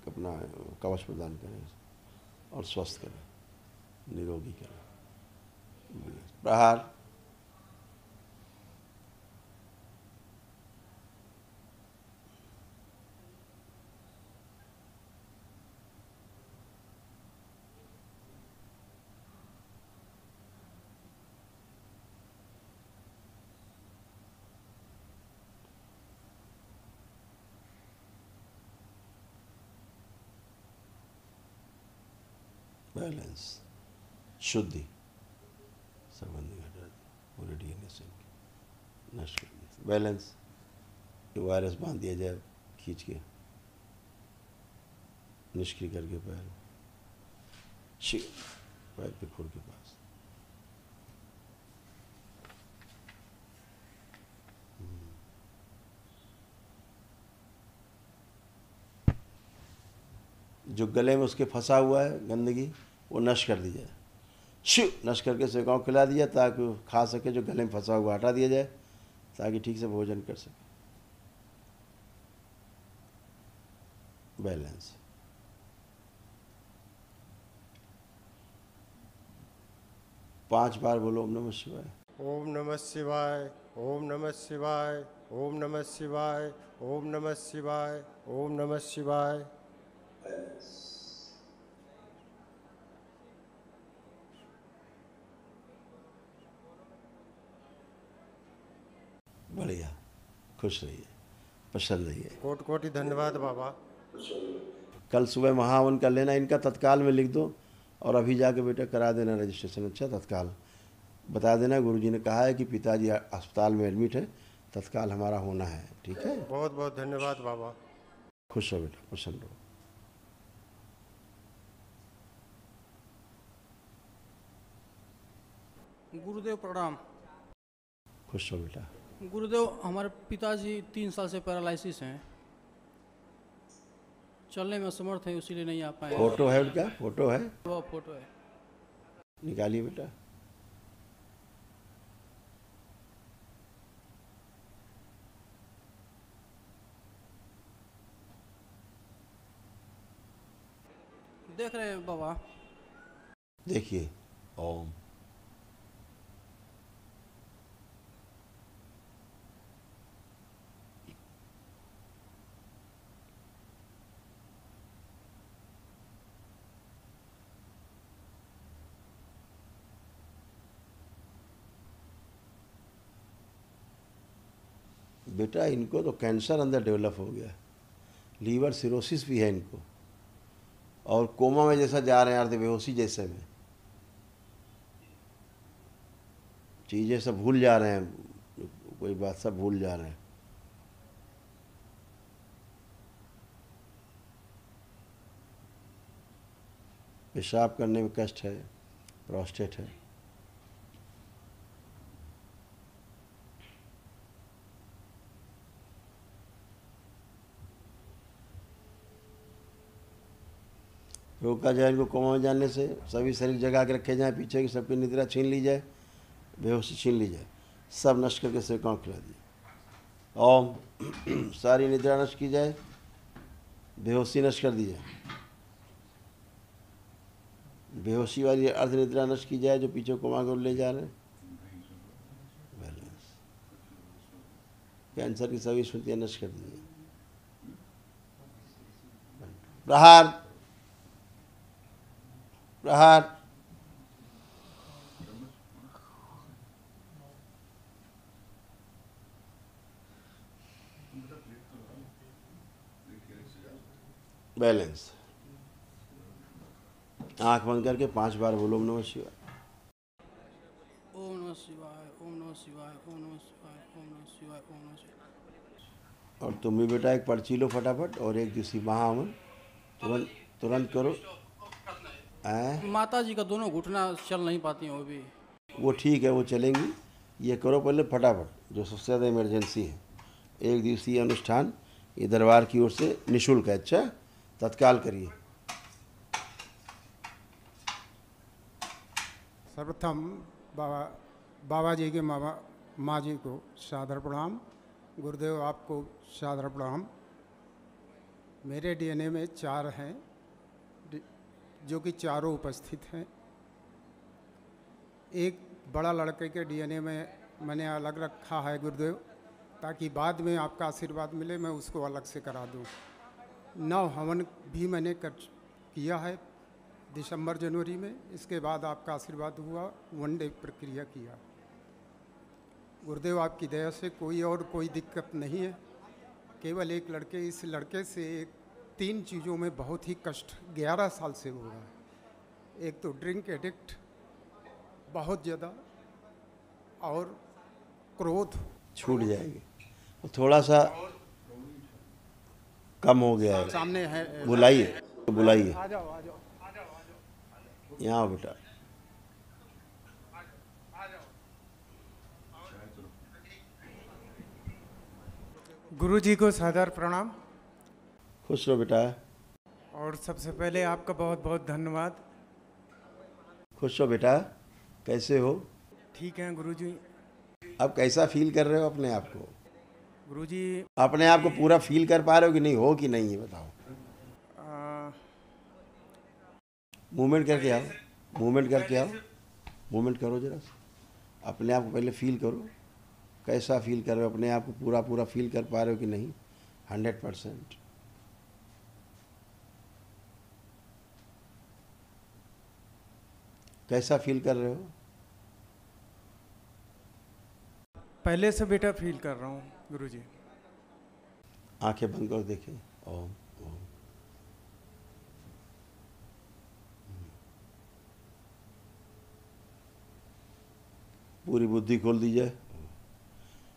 A: अपना कवच प्रदान करें और स्वस्थ करें, निरोगी करें। प्रहार। बैलेंस, शुद्धि, संबंधी घटा पूरे डीएनए से नष्ट कर दिया। बैलेंस, वायरस बांध दिया जाए खींच के, निष्क्रिय करके पैर पैर के खुर के पास। जो गले में उसके फंसा हुआ है गंदगी, वो नष्ट कर दी जाए। शिव नष्ट करके सेवकाओं को खिला दिया ताकि वो खा सके, जो गले में फंसा हुआ हटा दिया जाए ताकि ठीक से भोजन कर सके। बैलेंस। पांच बार बोलो ओम नमः शिवाय।
F: ओम नमः शिवाय, ओम नमः शिवाय, ओम नमः शिवाय, ओम नमः शिवाय, ओम नमः शिवाय।
A: बढ़िया, खुश रहिए, प्रसन्न रहिए।
F: कोटि कोटि धन्यवाद बाबा।
A: कल सुबह महावन कर लेना, इनका तत्काल में लिख दो और अभी जाके बेटा करा देना रजिस्ट्रेशन। अच्छा, तत्काल बता देना गुरुजी ने कहा है कि पिताजी अस्पताल में एडमिट है, तत्काल हमारा होना है। ठीक है,
F: बहुत बहुत धन्यवाद बाबा।
A: खुश रहो बेटा, प्रसन्न रहो।
G: गुरुदेव प्रणाम।
A: खुश हो बेटा।
G: गुरुदेव, हमारे पिताजी 3 साल से पैरालिसिस हैं, चलने में असमर्थ है, इसीलिए नहीं आ पाए।
A: फोटो है उनका? फोटो है?
G: वो फोटो है।
A: निकालिए बेटा।
G: देख रहे हैं बाबा।
A: देखिए, ओम। बेटा इनको तो कैंसर अंदर डेवलप हो गया, लीवर सिरोसिस भी है इनको, और कोमा में जैसा जा रहे हैं, अर्ध बेहोशी जैसे में, चीज़ें सब भूल जा रहे हैं, कोई बात सब भूल जा रहे हैं। पेशाब करने में कष्ट है, प्रोस्टेट है। रोका जाए इनको कोमा में जाने से, सभी शरीर जगा के रखे जाएं, पीछे की सबकी निद्रा छीन ली जाए, बेहोशी छीन ली जाए, सब नष्ट करके सेवकाओं खिला दिए। ओम। सारी निद्रा नष्ट की जाए, बेहोशी नष्ट कर दी जाए, बेहोशी वाली अर्ध निद्रा नष्ट की जाए जो पीछे कोमा को ले जा रहे हैं। बैलेंस। कैंसर की सभी स्मृतियाँ नष्ट कर दी जाए। प्रहार प्रहार। बैलेंस। आंख बंद करके 5 बार बोलो ओम नमः शिवाय।
G: ओम नमः शिवाय, ओम नमः शिवाय, ओम नमः शिवाय, ओम नमः शिवाय, ओम नमः शिवाय।
A: और तुम भी बेटा एक पर्ची लो फटाफट, और एक दूसरी महाअमन तुरंत तुरंत करो।
G: माता जी का दोनों घुटना चल नहीं पाती हैं, वो भी।
A: वो ठीक है, वो चलेंगी। ये करो पहले फटाफट, जो सबसे ज़्यादा इमरजेंसी है। एक दिवसीय अनुष्ठान ये दरबार की ओर से निःशुल्क है। अच्छा, तत्काल करिए।
H: सर्वप्रथम बाबा जी के माँ जी को सादर प्रणाम। गुरुदेव आपको सादर प्रणाम। मेरे डीएनए में 4 हैं, जो कि चारों उपस्थित हैं। एक बड़ा लड़के के डीएनए में मैंने अलग रखा है गुरुदेव, ताकि बाद में आपका आशीर्वाद मिले, मैं उसको अलग से करा दूं। 9 हवन भी मैंने किया है दिसंबर जनवरी में। इसके बाद आपका आशीर्वाद हुआ, 1 डे प्रक्रिया किया। गुरुदेव आपकी दया से कोई दिक्कत नहीं है। केवल एक लड़के, इस लड़के से 3 चीज़ों में बहुत ही कष्ट 11 साल से हो रहा है। एक तो ड्रिंक एडिक्ट बहुत ज़्यादा, और क्रोध
A: छूट जाएगी, तो थोड़ा सा कम हो गया है।
H: सामने है,
A: बुलाइए, बुलाइए।
H: आ जाओ।
A: यहाँ आओ बेटा।
H: गुरु जी को सादर प्रणाम।
A: खुश रहो बेटा।
H: और सबसे पहले आपका बहुत बहुत धन्यवाद।
A: खुश रहो बेटा। कैसे हो?
H: ठीक है गुरु जी।
A: अब कैसा फील कर रहे हो अपने आप को?
H: गुरु जी
A: अपने आप को पूरा फील कर पा रहे हो कि नहीं? हो कि नहीं, ये बताओ। मूवमेंट करके आओ, मूवमेंट करके आओ, मूवमेंट करो जरा। अपने आप को पहले फील करो, कैसा फील कर रहे हो अपने आप को? पूरा पूरा फील कर पा रहे हो कि नहीं? 100%। कैसा फील कर रहे हो?
H: पहले से बेटा फील कर रहा हूँ गुरु जी।
A: आंखें बंद कर देखें। ओम ओम। पूरी बुद्धि खोल दी जाए।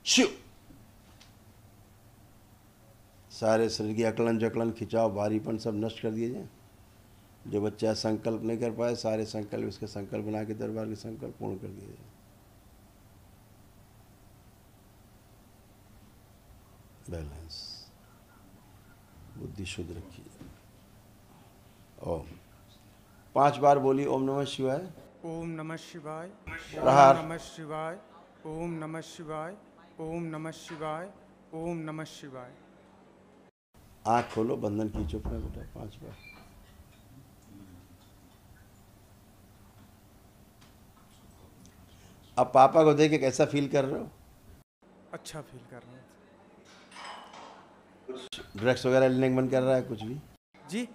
A: शिव। सारे शरीर की अकलन जकलन खिंचाव भारीपन सब नष्ट कर दिए जाए। जो बच्चा संकल्प नहीं कर पाए, सारे संकल्प इसके संकल्प बना के दरबार के संकल्प पूर्ण कर दिए जाए। बैलेंस, बुद्धि शुद्ध रखिए। ओम 5 बार बोलिए ओम नमः शिवाय।
H: ओम नमः शिवाय,
A: प्रहार।
H: ओम नमः शिवाय, ओम नमः शिवाय, ओम नमः शिवाय, ओम नमः शिवाय।
A: आँख खोलो, बंधन खींचो अपना बेटा 5 बार। अब पापा को देख के कैसा फील कर रहे हो?
H: अच्छा फील कर रहा हूँ
A: ड्रग्स वगैरह लेने का मन कर रहा है कुछ भी?
H: जी।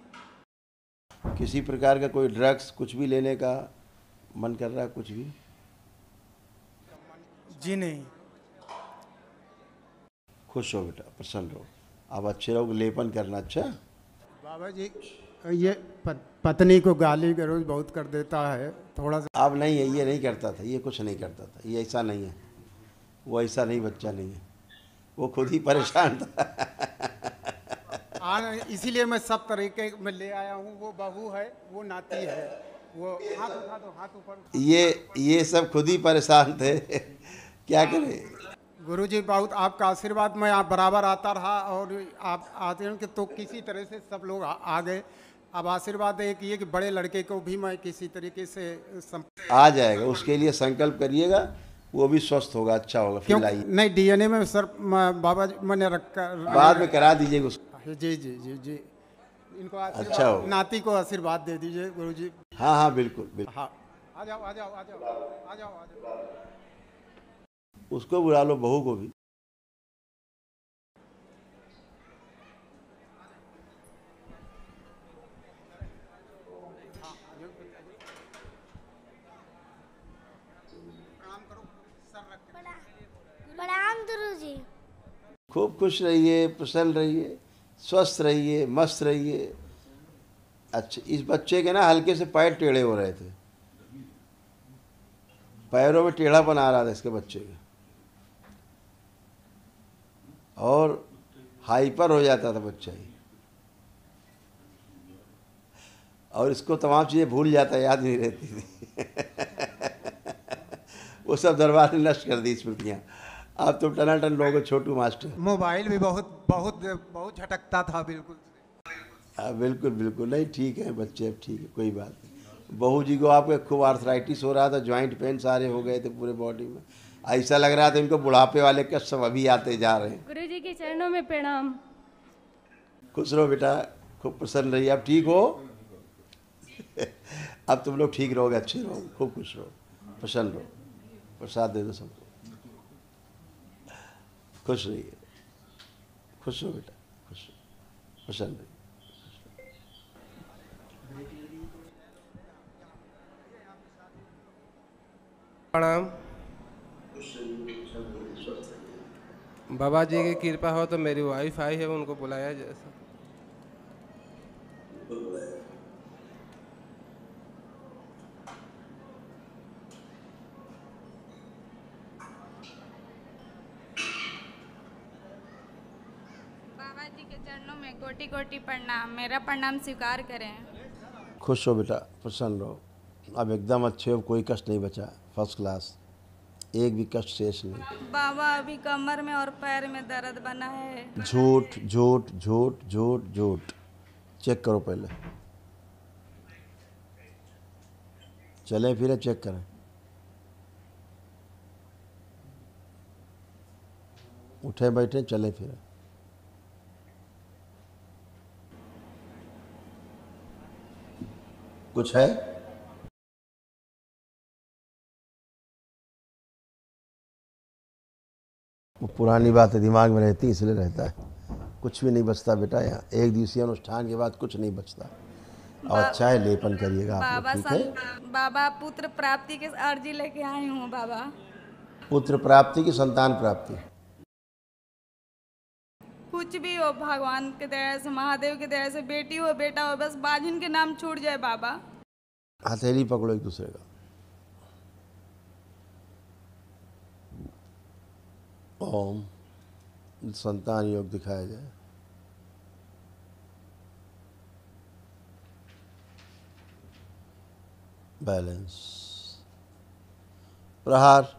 A: किसी प्रकार का कोई ड्रग्स कुछ भी लेने का मन कर रहा है कुछ भी?
H: जी नहीं।
A: खुश हो बेटा, प्रसन्न रहो। अब अच्छे रहो, लेपन करना। अच्छा
H: बाबा जी, ये पत्नी को गाली गलौज बहुत कर देता है थोड़ा सा।
A: अब नहीं है, ये नहीं करता था, ये कुछ नहीं करता था, ये ऐसा नहीं है, वो ऐसा नहीं, बच्चा नहीं है, वो खुद ही परेशान था।
H: इसीलिए मैं सब तरीके में ले आया हूँ। वो बहू है, वो नाती है, वो हाथ उठा दो, हाथ ऊपर।
A: ये सब खुद ही परेशान थे। क्या करें?
H: गुरुजी बहुत आपका आशीर्वाद में आप बराबर आता रहा, और आप आते हैं कि तो किसी तरह से सब लोग आ गए। अब आशीर्वाद एक ये कि बड़े लड़के को भी मैं किसी तरीके से
A: आ जाएगा, उसके लिए संकल्प करिएगा, वो भी स्वस्थ होगा, अच्छा होगा। फिर लाइए।
H: नहीं, डीएनए में सर बाबा जी मैंने रखा,
A: बाद में करा दीजिएगा उसको।
H: जी जी जी जी। इनको
A: अच्छा हो,
H: नाती को आशीर्वाद दे दीजिए गुरुजी।
A: हाँ हाँ बिल्कुल बिल्कुल।
H: हाँ, आ जाओ आ जाओ आ जाओ आ जाओ आ जाओ।
A: उसको बुला लो, बहू को भी।
D: प्रणाम गुरुजी।
A: खूब खुश रहिए, प्रसन्न रहिए, स्वस्थ रहिए, मस्त रहिए। अच्छा, इस बच्चे के ना हल्के से पैर टेढ़े हो रहे थे, पैरों में टेढ़ापन आ रहा था इसके बच्चे के, और हाइपर हो जाता था बच्चा ही, और इसको तमाम चीज़ें भूल जाता, याद नहीं रहती थी। वो सब दरबार ने नष्ट कर दी स्मृतियाँ। अब तो टनाटन लोगो छोटू मास्टर।
H: मोबाइल भी बहुत बहुत बहुत झटकता था बिल्कुल।
A: बिल्कुल बिल्कुल। नहीं ठीक है बच्चे, अब ठीक है, कोई बात नहीं। बहू जी को आपके खूब आर्थराइटिस हो रहा था, जॉइंट पेन सारे हो गए थे पूरे बॉडी में, ऐसा लग रहा था इनको बुढ़ापे वाले कष्ट सब अभी आते जा रहे हैं।
C: गुरु जी के चरणों में प्रणाम।
A: खुश रहो बेटा, खूब प्रसन्न रहिए। अब ठीक हो? अब तुम लोग ठीक रहोगे, अच्छे रहो, खूब खुश रहो, प्रसन्न रहो। प्रसाद दे दो सबको। खुश रहिए, खुश हो बेटा, खुश रहो, प्रसन्न रहिए।
I: प्रणाम। बाबा जी की कृपा हो तो मेरी वाइफ आई है, उनको बुलाया जैसा।
J: बाबा जी के चरणों में कोटि कोटि प्रणाम, मेरा प्रणाम स्वीकार करें।
A: खुश हो बेटा, प्रसन्न रहो। अब एकदम अच्छे हो, कोई कष्ट नहीं बचा, फर्स्ट क्लास, एक भी कष्ट शेष नहीं।
J: बाबा अभी कमर में और पैर में दर्द बना है।
A: झूठ झूठ झूठ झूठ झूठ। चेक करो पहले, चले फिरे चेक करें। उठे बैठे चले फिरे। कुछ है? वो पुरानी बातें दिमाग में रहती, इसलिए रहता है। कुछ भी नहीं बचता बेटा यहाँ, एक दिवसीय अनुष्ठान के बाद कुछ नहीं बचता। और चाहे लेपन करिएगा आप लोग, ठीक है?
J: बाबा पुत्र प्राप्ति के अर्जी लेके आई हूँ बाबा।
A: पुत्र प्राप्ति की, संतान प्राप्ति?
J: कुछ भी हो, भगवान के दया से, महादेव के दया से, बेटी हो बेटा हो, बस बाजिन के नाम छूट जाए बाबा।
A: हथेली पकड़ो एक दूसरे का। ओम, संतान योग दिखाया जाए। बैलेंस, प्रहार,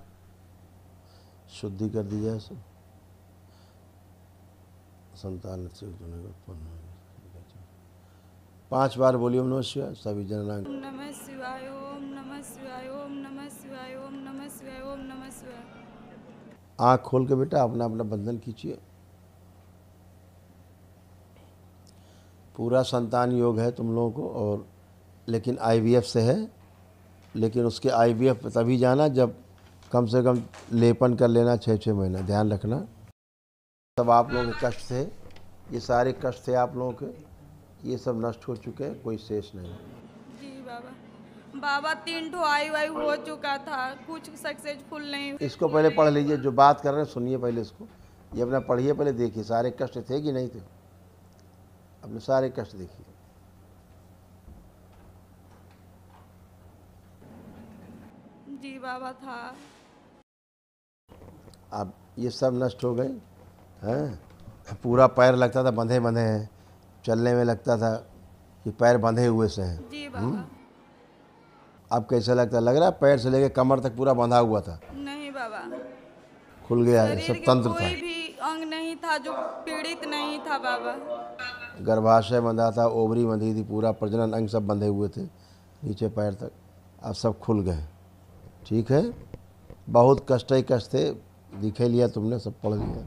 A: शुद्धि कर दी जाए सब। संतान से उत्पन्न हो। 5 बार बोलिए ओम नमः शिवाय सभी जननांग।
J: ओम नमः शिवाय ओम नमः शिवाय ओम नमः शिवाय ओम नमः शिवाय ओम नमः शिवाय।
A: आँख खोल के बेटा अपना अपना बंधन खींचिए। पूरा संतान योग है तुम लोगों को, और लेकिन IVF से है, लेकिन उसके IVF तभी जाना जब कम से कम लेपन कर लेना 6-6 महीना, ध्यान रखना। सब आप लोगों के कष्ट थे, ये सारे कष्ट थे आप लोगों के, ये सब नष्ट हो चुके हैं, कोई शेष नहीं।
J: जी बाबा। बाबा 3 ठो IVF हो चुका था, कुछ सक्सेसफुल नहीं।
A: इसको पहले पढ़ लीजिए, जो बात कर रहे हैं सुनिए पहले इसको, ये अपना पढ़िए पहले, देखिए सारे कष्ट थे कि नहीं थे, अपने सारे कष्ट देखिए।
J: जी बाबा था।
A: अब ये सब नष्ट हो गए हैं। पूरा पैर लगता था बंधे बंधे हैं, चलने में लगता था कि पैर बंधे हुए से हैं।
J: जी बाबा।
A: अब कैसा लगता है? लग रहा है पैर से लेके कमर तक पूरा बंधा हुआ था,
J: नहीं बाबा।
A: खुल गया है,
J: शरीर
A: सब
J: के
A: तंत्र
J: कोई
A: था।
J: भी अंग नहीं था जो पीड़ित नहीं था बाबा।
A: गर्भाशय बंधा था, ओवरी बंधी थी, पूरा प्रजनन अंग सब बंधे हुए थे नीचे पैर तक, अब सब खुल गए। ठीक है, बहुत कष्ट ही कष्ट थे, दिखे लिया तुमने, सब पढ़ लिया,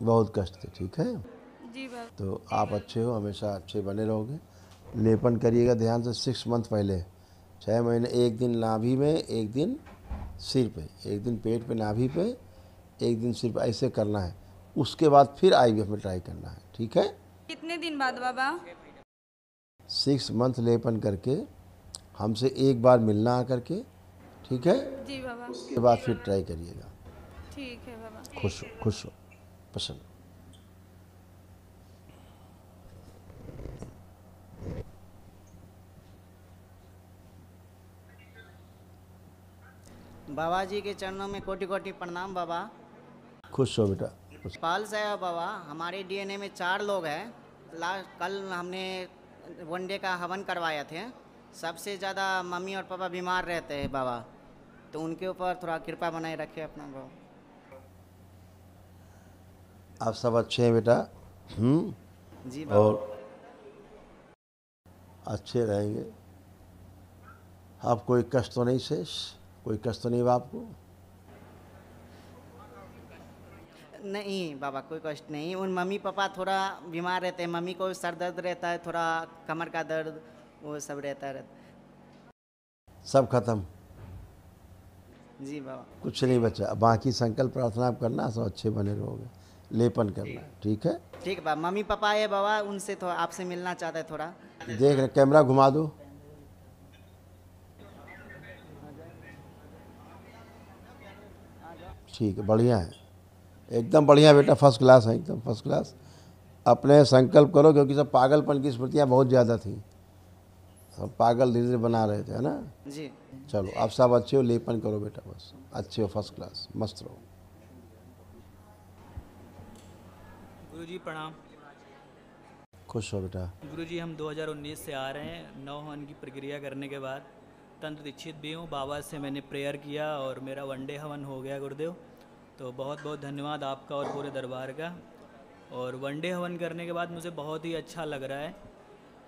A: बहुत कष्ट थे। ठीक है,
J: जी बाबा।
A: तो आप अच्छे हो, हमेशा अच्छे बने रहोगे। लेपन करिएगा ध्यान से 6 मंथ पहले, 6 महीने, एक दिन नाभि में, एक दिन सिर पे, एक दिन पेट पे नाभि पे, एक दिन सिर पे, ऐसे करना है। उसके बाद फिर IVF में ट्राई करना है। ठीक है,
J: कितने दिन बाद बाबा?
A: 6 मंथ लेपन करके हमसे एक बार मिलना आकर के। ठीक है,
J: जी बाबा।
A: उसके बाद फिर ट्राई करिएगा।
J: ठीक है बाबा।
A: खुश हो, खुश हो, पसंद।
K: बाबा जी के चरणों में कोटि कोटि प्रणाम बाबा।
A: खुश हो बेटा।
K: पाल से है बाबा, हमारे DNA में 4 लोग हैं। कल हमने वनडे का हवन करवाया थे। सबसे ज़्यादा मम्मी और पापा बीमार रहते हैं बाबा, तो उनके ऊपर थोड़ा कृपा बनाए रखे अपना बाबा।
A: आप सब अच्छे हैं बेटा।
K: जी बाबा।
A: और अच्छे रहेंगे। आप कोई कष्ट तो नहीं शेष, कोई कष्ट तो नहीं हुआ आपको?
K: नहीं बाबा, कोई कष्ट नहीं। उन मम्मी पापा थोड़ा बीमार रहते हैं, मम्मी को सर दर्द रहता है, थोड़ा कमर का दर्द, वो सब रहता है।
A: सब खत्म?
K: जी बाबा।
A: कुछ नहीं बचा, बाकी संकल्प प्रार्थना आप करना, सब अच्छे बने रहोगे। लेपन करना, ठीक है?
K: ठीक है बाबा। मम्मी पापा है बाबा, उनसे थोड़ा आपसे मिलना चाहता है थोड़ा।
A: देख रहे, कैमरा घुमा दो। ठीक है, बढ़िया है, एकदम बढ़िया बेटा, फर्स्ट क्लास है, एकदम फर्स्ट क्लास। अपने संकल्प करो, क्योंकि सब पागलपन की स्मृतियाँ बहुत ज़्यादा थी, सब पागल धीरे धीरे बना रहे थे, है ना
K: जी।
A: चलो आप सब अच्छे हो, लेपन करो बेटा, बस अच्छे हो, फर्स्ट क्लास, मस्त रहो।
L: गुरुजी प्रणाम।
A: खुश हो बेटा।
L: गुरुजी हम 2019 से आ रहे हैं। नौ हवन की प्रक्रिया करने के बाद तंत्र दीक्षित भी हूँ। बाबा से मैंने प्रेयर किया और मेरा वनडे हवन हो गया गुरुदेव। तो बहुत बहुत धन्यवाद आपका और पूरे दरबार का। और वनडे हवन करने के बाद मुझे बहुत ही अच्छा लग रहा है।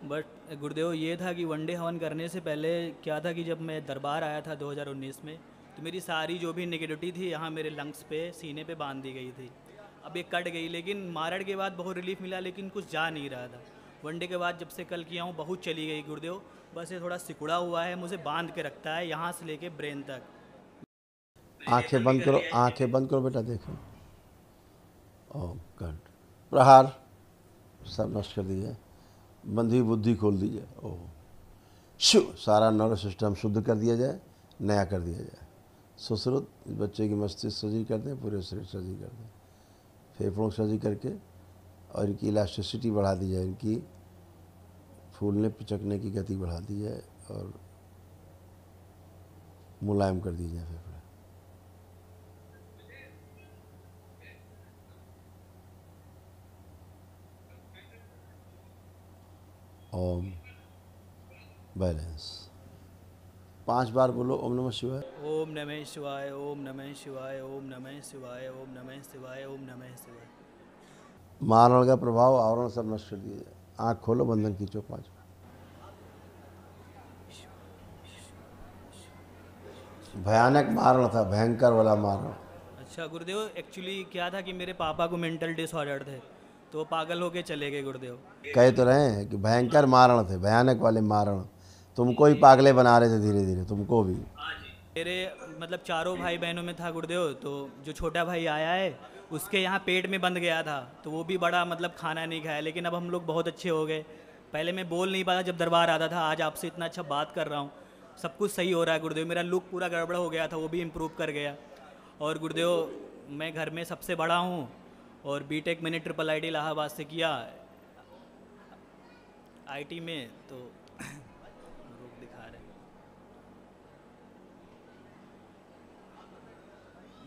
L: बट गुरुदेव ये था कि वनडे हवन करने से पहले क्या था कि जब मैं दरबार आया था 2019 में, तो मेरी सारी जो भी नेगेटिविटी थी यहाँ मेरे लंग्स पे, सीने पे बांध दी गई थी। अब ये कट गई, लेकिन मारड़ के बाद बहुत रिलीफ मिला, लेकिन कुछ जा नहीं रहा था। वनडे के बाद जब से कल किया हूँ बहुत चली गई गुरुदेव। बस ये थोड़ा सिकुड़ा हुआ है, मुझे बांध के रखता है यहाँ से लेके ब्रेन तक।
A: आंखें बंद करो, आंखें बंद करो बेटा, देखो। ओम कंठ प्रहार सब नष्ट कर दीजिए, बंधी बुद्धि खोल दीजिए। ओह शु, सारा नर्व सिस्टम शुद्ध कर दिया जाए, नया कर दिया जाए। सुश्रुत बच्चे की मस्तिष्क सजी कर दें, पूरे शरीर सजी कर दें, फेफड़ों सजी करके, और इनकी इलास्टिसिटी बढ़ा दी जाए, इनकी फूलने पिचकने की गति बढ़ा दी जाए और मुलायम कर दी जाए फेफड़े। ओम बैलेंस 5 बार बोलो, ओम नमः शिवाय।
L: ओम नमः शिवाय, ओम नमः शिवाय, ओम नमः शिवाय, ओम नमः शिवाय, ओम नमः शिवाय।
A: मारण का प्रभाव आवरण सब नष्ट कर दिया जाए। आँख खोलो, बंधन खींचो 5 बार। भयानक मारण था, भयंकर वाला मारण।
L: अच्छा गुरुदेव, एक्चुअली क्या था कि मेरे पापा को मेंटल डिसऑर्डर थे, तो वो पागल होके चले गए गुरुदेव।
A: कह तो रहे हैं कि भयंकर मारण थे, भयानक वाले मारण। तुमको ही पागले बना रहे थे धीरे धीरे, तुमको भी।
L: मेरे मतलब चारों भाई बहनों में था गुरुदेव, तो जो छोटा भाई आया है उसके यहाँ पेट में बंद गया था, तो वो भी बड़ा मतलब खाना नहीं खाया। लेकिन अब हम लोग बहुत अच्छे हो गए। पहले मैं बोल नहीं पाता जब दरबार आता था, आज आपसे इतना अच्छा बात कर रहा हूँ, सब कुछ सही हो रहा है गुरुदेव। मेरा लुक पूरा गड़बड़ हो गया था, वो भी इम्प्रूव कर गया। और गुरुदेव मैं घर में सबसे बड़ा हूँ, और बीटेक मैंने IIIT इलाहाबाद से किया IT में, तो रूप दिखा रहे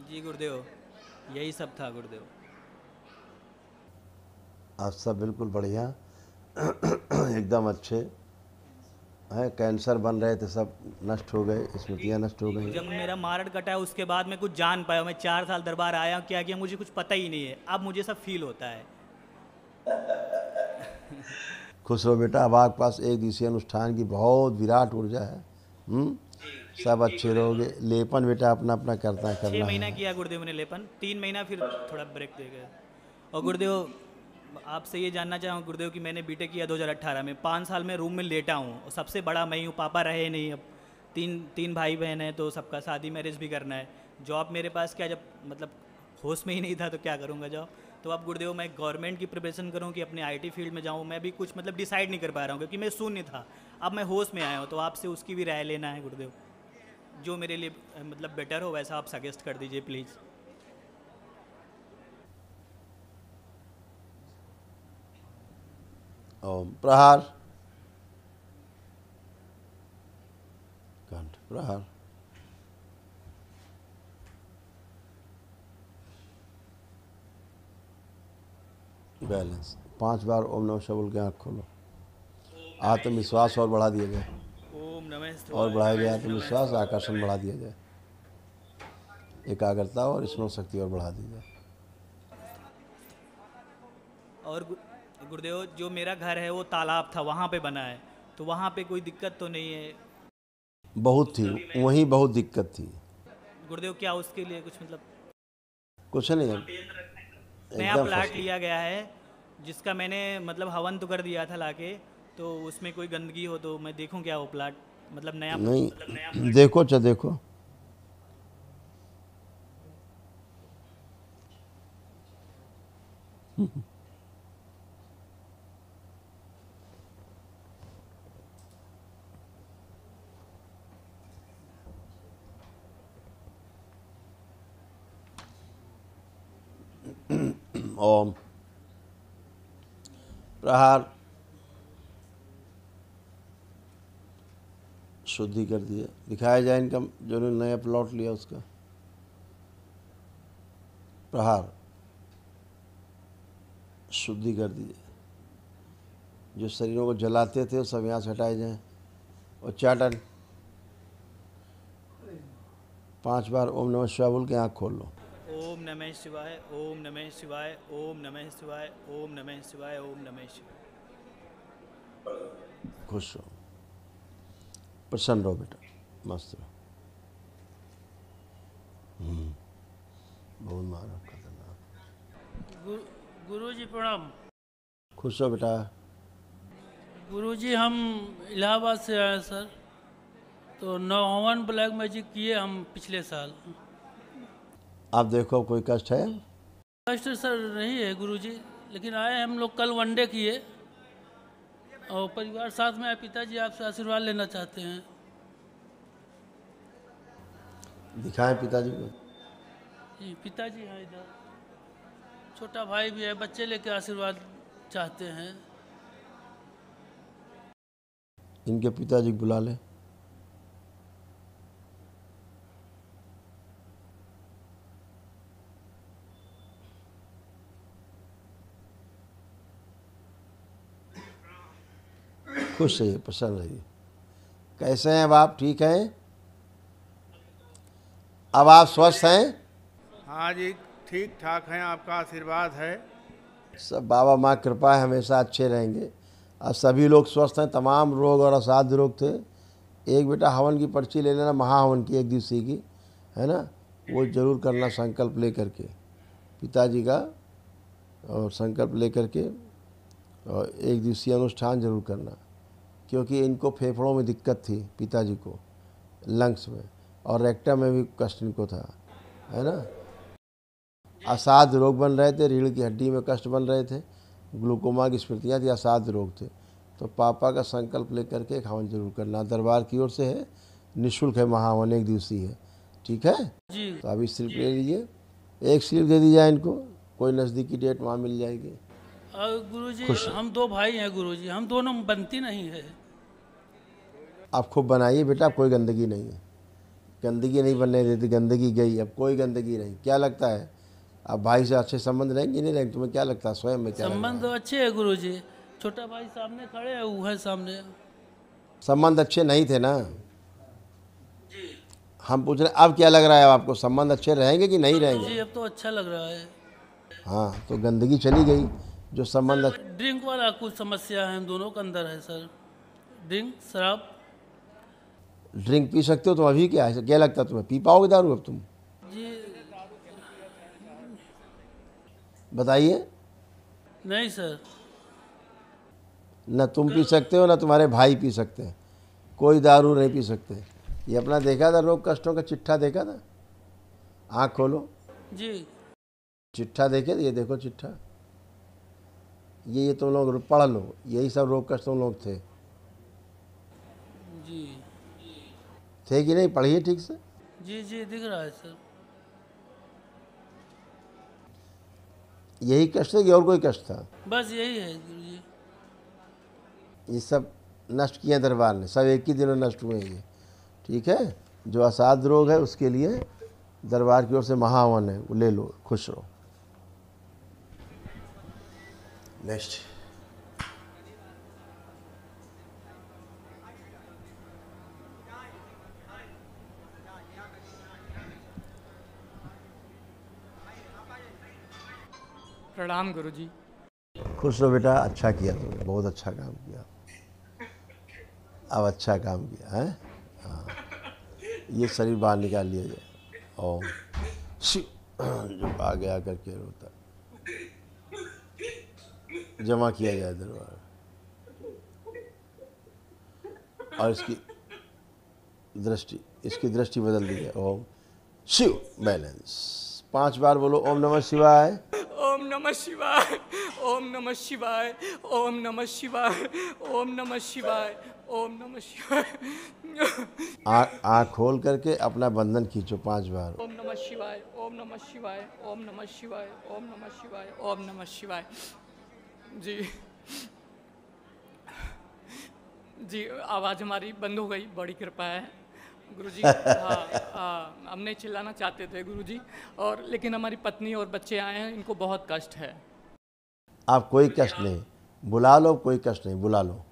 L: जी गुरुदेव, यही सब था गुरुदेव।
A: आप सब बिल्कुल बढ़िया एकदम अच्छे हैं। कैंसर बन रहे थे, सब नष्ट हो गए, स्मृतियाँ नष्ट हो गई।
L: जब मेरा मारण कटा है उसके बाद मैं कुछ जान पाया। मैं 4 साल दरबार आया, क्या किया मुझे कुछ पता ही नहीं है। अब मुझे सब फील होता है।
A: खुश रहो बेटा, अब आपके पास एक दिवसीय अनुष्ठान की बहुत विराट ऊर्जा है। सब अच्छे रहोगे। लेपन बेटा अपना अपना करना
L: 6 महीना किया गुरुदेव मैंने लेपन, 3 महीना फिर थोड़ा ब्रेक दे गया। और गुरुदेव आपसे ये जानना चाहूँ गुरुदेव कि मैंने बीटेक किया 2018 में, 5 साल में रूम में लेटा हूँ, और सबसे बड़ा मैं हूँ। पापा रहे नहीं, अब तीन भाई बहन हैं, तो सबका शादी मैरिज भी करना है। जॉब मेरे पास क्या, जब मतलब होश में ही नहीं था तो क्या करूँगा जॉब। तो अब गुरुदेव मैं गवर्नमेंट की प्रिपरेशन करूँ कि अपने IT फील्ड में जाऊँ, मैं भी कुछ मतलब डिसाइड नहीं कर पा रहा हूँ, क्योंकि मैं शून्य था। अब मैं होश में आया हूँ, तो आपसे उसकी भी राय लेना है गुरुदेव। जो मेरे लिए मतलब बेटर हो वैसा आप सजेस्ट कर दीजिए प्लीज़।
A: ओम प्रहार, कंठ प्रहार, बैलेंस। 5 बार ओम नमः शिवाय बोल के आँख खोलो। आत्मविश्वास और बढ़ा दिया जाए, और बढ़ाया गया आत्मविश्वास, आकर्षण बढ़ा दिया जाए, एकाग्रता और स्मरण शक्ति और बढ़ा दी जाए।
L: और गुरुदेव जो मेरा घर है वो तालाब था, वहाँ पे बना है, तो वहाँ पे कोई दिक्कत तो नहीं है?
A: बहुत थी, वहीं बहुत दिक्कत थी
L: गुरुदेव। क्या उसके लिए कुछ मतलब?
A: कुछ नहीं है,
L: नया प्लाट लिया गया है, जिसका मैंने मतलब हवन तो कर दिया था लाके, तो उसमें कोई गंदगी हो तो मैं देखूं क्या वो प्लाट मतलब नया?
A: नहीं
L: मतलब नया
A: देखो, देखो ओम प्रहार, शुद्धि कर दिया। दिखाया जाए इनका जो नया प्लॉट लिया उसका। प्रहार, शुद्धि कर दीजिए। जो शरीरों को जलाते थे वो सब यहाँ से हटाए जाएं। उच्चाटन 5 बार ओम नमः शिवाय बोल के आँख खोल लो।
L: ओम नमः शिवाय, ओम नमः शिवाय, ओम नमः शिवाय, ओम नमः शिवाय, ओम नमः शिवाय।
A: खुश रहो, प्रसन्न रहो बेटा, मस्त रहो। बहुत मारा खतरनाक।
M: गुरुजी प्रणाम।
A: खुश रहो बेटा।
M: गुरुजी हम इलाहाबाद से आए सर, तो 9 हवन ब्लैक मैजिक किए हम पिछले साल।
A: आप देखो कोई कष्ट है?
M: कष्ट सर नहीं है गुरुजी, लेकिन आए हम लोग कल वनडे किए और परिवार साथ में आए। पिताजी आपसे आशीर्वाद लेना चाहते हैं।
A: दिखाएं पिताजी को।
M: जी पिताजी हैं इधर, छोटा भाई भी है, बच्चे लेके आशीर्वाद चाहते हैं।
A: इनके पिताजी को बुला ले। खुश रहिए, प्रसन्न रहिए। कैसे हैं अब आप? ठीक हैं? अब आप स्वस्थ हैं?
N: हाँ जी, ठीक ठाक हैं, आपका आशीर्वाद है।
A: सब बाबा माँ कृपा है, हमेशा अच्छे रहेंगे। अब सभी लोग स्वस्थ हैं, तमाम रोग और असाध्य रोग थे। एक बेटा हवन की पर्ची ले लेना, महाहवन की 1 दिवसीय की, है ना, वो ज़रूर करना संकल्प ले करके पिताजी का, और संकल्प ले करके और 1 दिवसीय अनुष्ठान जरूर करना, क्योंकि इनको फेफड़ों में दिक्कत थी पिताजी को, लंग्स में, और रेक्टम में भी कष्ट इनको था, है ना। असाध्य रोग बन रहे थे, रीढ़ की हड्डी में कष्ट बन रहे थे, ग्लूकोमा की स्मृतियाँ थी, असाध्य रोग थे। तो पापा का संकल्प लेकर के एक हवन जरूर करना, दरबार की ओर से है, निःशुल्क है, महाहवन 1 दिवसीय है, ठीक है
M: जी।
A: तो अभी स्लिप ले लीजिए, एक स्लिप दे दी जाए इनको, कोई नज़दीकी डेट वहाँ मिल जाएगी।
M: गुरुजी हम 2 भाई हैं गुरुजी, हम दोनों बनती नहीं है।
A: आप खूब बनाइए बेटा, कोई गंदगी नहीं है, गंदगी नहीं बनने देती, गंदगी गई, अब कोई गंदगी नहीं। क्या लगता है अब भाई से अच्छे संबंध रहेंगे नहीं रहेंगे, तुम्हें क्या लगता है स्वयं में क्या
M: संबंध तो अच्छे है गुरुजी, छोटा भाई सामने खड़े है, वो है सामने।
A: संबंध अच्छे नहीं थे ना, हम पूछ रहे अब क्या लग रहा है आपको, संबंध अच्छे रहेंगे कि नहीं रहेंगे?
M: जी अब तो अच्छा लग रहा है।
A: हाँ तो गंदगी चली गई, जो संबंध
M: ड्रिंक वाला कुछ समस्या है हम दोनों के अंदर है सर, ड्रिंक शराब।
A: ड्रिंक पी सकते हो तुम अभी, क्या है, क्या लगता है तुम्हें पी पाओगे दारू अब तुम?
M: जी
A: बताइए।
M: नहीं सर।
A: न तुम पी सकते हो, न तुम्हारे भाई पी सकते हैं, कोई दारू नहीं पी सकते। ये अपना देखा था रोग कष्टों का चिट्ठा देखा था, आँख खोलो
M: जी,
A: चिट्ठा देखे, ये देखो चिट्ठा, ये तुम लोग पढ़ लो, यही सब रोग कष्ट तुम लोग थे
M: जी।
A: थे कि नहीं, पढ़िए ठीक से।
M: जी जी दिख रहा है सर।
A: यही कष्ट है कि और कोई कष्ट था?
M: बस यही है गुरुजी।
A: ये सब नष्ट किए दरबार ने, सब एक ही दिन में नष्ट हुए ये, ठीक है। जो असाध्य रोग है उसके लिए दरबार की ओर से महाहवन है, वो ले लो, खुश रहो। नेक्स्ट।
N: प्रणाम गुरुजी।
A: खुश रहो बेटा, अच्छा किया तुमने, बहुत अच्छा काम किया, अब अच्छा काम किया है। हाँ ये शरीर बाहर निकाल लिया जाए, और जो आगे आकर के रोता जमा किया जाए दरबार, और इसकी दृष्टि बदल दी जाए। ओम शिव बैलेंस 5 बार बोलो, ओम नमः शिवाय,
N: ओम नमः शिवाय, ओम नमः शिवाय, ओम नमः शिवाय, ओम नमः शिवाय, ओम नमः शिवाय।
A: आँख खोल करके अपना बंधन खींचो 5 बार।
N: ओम नमः शिवाय, ओम नमः शिवाय, ओम नमः शिवाय, ओम नमः शिवाय, ओम नमः शिवाय। जी जी आवाज़ हमारी बंद हो गई, बड़ी कृपा है गुरुजी। हाँ हम नहीं चिल्लाना चाहते थे गुरुजी, और लेकिन हमारी पत्नी और बच्चे आए हैं, इनको बहुत कष्ट है।
A: आप कोई कष्ट नहीं, बुला लो, कोई कष्ट नहीं, बुला लो।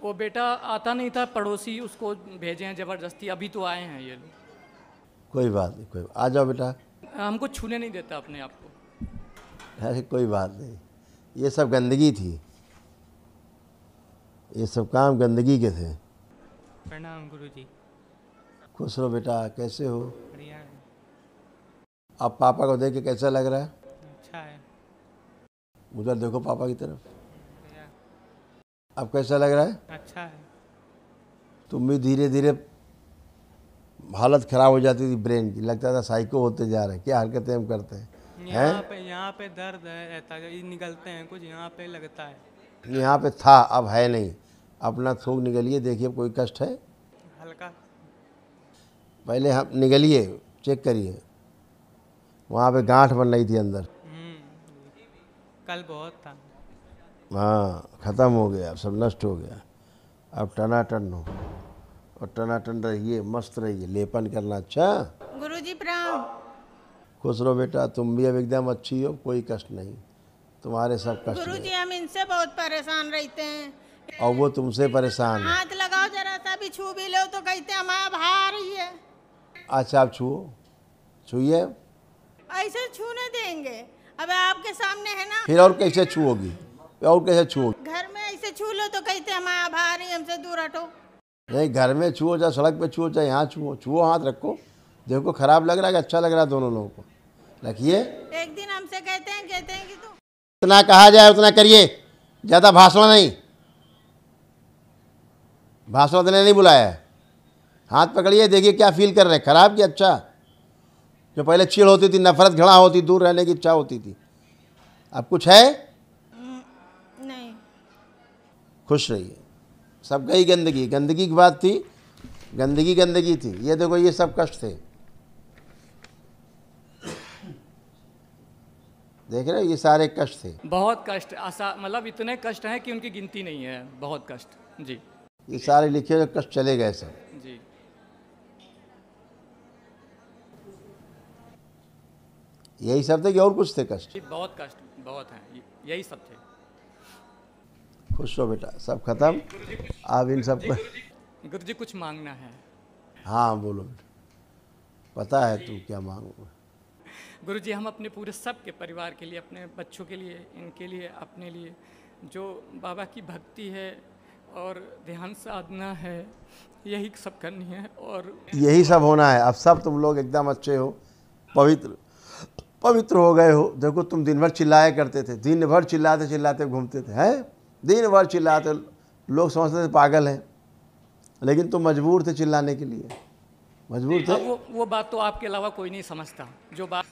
N: वो बेटा आता नहीं था, पड़ोसी उसको भेजे हैं ज़बरदस्ती, अभी तो आए हैं ये लोग।
A: कोई बात नहीं, कोई आ जाओ बेटा।
N: हमको छूने नहीं देता अपने आप को।
A: अरे कोई बात नहीं, ये सब गंदगी थी, ये सब काम गंदगी के थे।
N: प्रणाम गुरुजी।
A: खुश रहो बेटा, कैसे हो?
N: बढ़िया है।
A: अब पापा को देख के कैसा लग रहा है?
N: अच्छा है।
A: उधर देखो पापा की तरफ, अब कैसा लग रहा है?
N: अच्छा है।
A: तुम भी धीरे धीरे हालत ख़राब हो जाती थी ब्रेन की, लगता था साइको होते जा रहे हैं, क्या हरकतें हम करते हैं।
N: यहाँ पे दर्द रहता है, निकलते हैं कुछ, यहाँ पे लगता है।
A: यहाँ पे था, अब है नहीं, अपना थूक निकलिए, देखिए कोई कष्ट है?
N: हल्का।
A: पहले हम निकलिए, चेक करिए, वहाँ पे गांठ बन रही थी अंदर।
N: कल बहुत था।
A: हाँ ख़त्म हो गया, सब नष्ट हो गया, अब टनाटन हो, और टनाटन रहिए, मस्त रहिए, लेपन करना। अच्छा
O: गुरुजी प्रणाम।
A: खुश रहो बेटा, तुम भी अब एकदम अच्छी हो, कोई कष्ट नहीं, तुम्हारे सब कष्ट
O: गुरुजी हम इनसे बहुत परेशान रहते हैं,
A: और वो तुमसे परेशान है।
O: हाथ लगाओ जरा सा भी, छू भी लो तो कहते हमारा भा रही है।
A: अच्छा आप छुओ, छुइए।
O: ऐसे छूने देंगे, अब आपके सामने है ना।
A: फिर और कैसे छुओगी, और कैसे छुओगी?
O: घर में ऐसे छू लो तो कहते हम आभारी, हमसे दूर हटो।
A: नहीं, घर में छुओ, चाहे सड़क पे छुओ, चाहे यहाँ छुओ, छुओ, हाथ रखो, देखो खराब लग रहा है कि अच्छा लग रहा है, दोनों लोगों को रखिए।
O: एक दिन हमसे कहते हैं कि तू
A: जितना कहा जाए उतना करिए, ज़्यादा भाषण नहीं, भाषण देने नहीं बुलाया है। हाथ पकड़िए, देखिए क्या फील कर रहे हैं, खराब कि अच्छा। जो पहले चिढ़ होती थी, नफरत, घृणा होती, दूर रहने की इच्छा होती थी, अब कुछ है?
O: नहीं।
A: खुश रहिए। सब गई गंदगी, गंदगी की बात थी, गंदगी थी। ये देखो, ये सब कष्ट थे, देख रहे हो, ये सारे कष्ट थे।
N: बहुत कष्ट, मतलब इतने कष्ट हैं कि उनकी गिनती नहीं है, बहुत कष्ट जी।
A: ये सारे लिखे हुए कष्ट चले गए सब
N: जी।
A: यही सब थे कि और कुछ थे कष्ट?
N: बहुत कष्ट, बहुत हैं, यही सब थे।
A: खुश हो बेटा, सब खत्म। आप इन सब को
N: गुरुजी कुछ मांगना है।
A: हाँ बोलो बेटा, पता है तू क्या मांगोगे।
N: गुरुजी हम अपने पूरे सब के परिवार के लिए, अपने बच्चों के लिए, इनके लिए, अपने लिए, जो बाबा की भक्ति है और ध्यान साधना है, यही सब करनी है और
A: यही सब होना है। अब सब तुम लोग एकदम अच्छे हो, पवित्र हो गए हो। देखो तुम दिन भर चिल्लाया करते थे, दिन भर चिल्लाते चिल्लाते घूमते थे, हैं, दिन भर चिल्लाते, लोग समझते थे पागल हैं, लेकिन तुम मजबूर थे चिल्लाने के लिए, मजबूर थे।
N: वो बात तो आपके अलावा कोई नहीं समझता, जो बात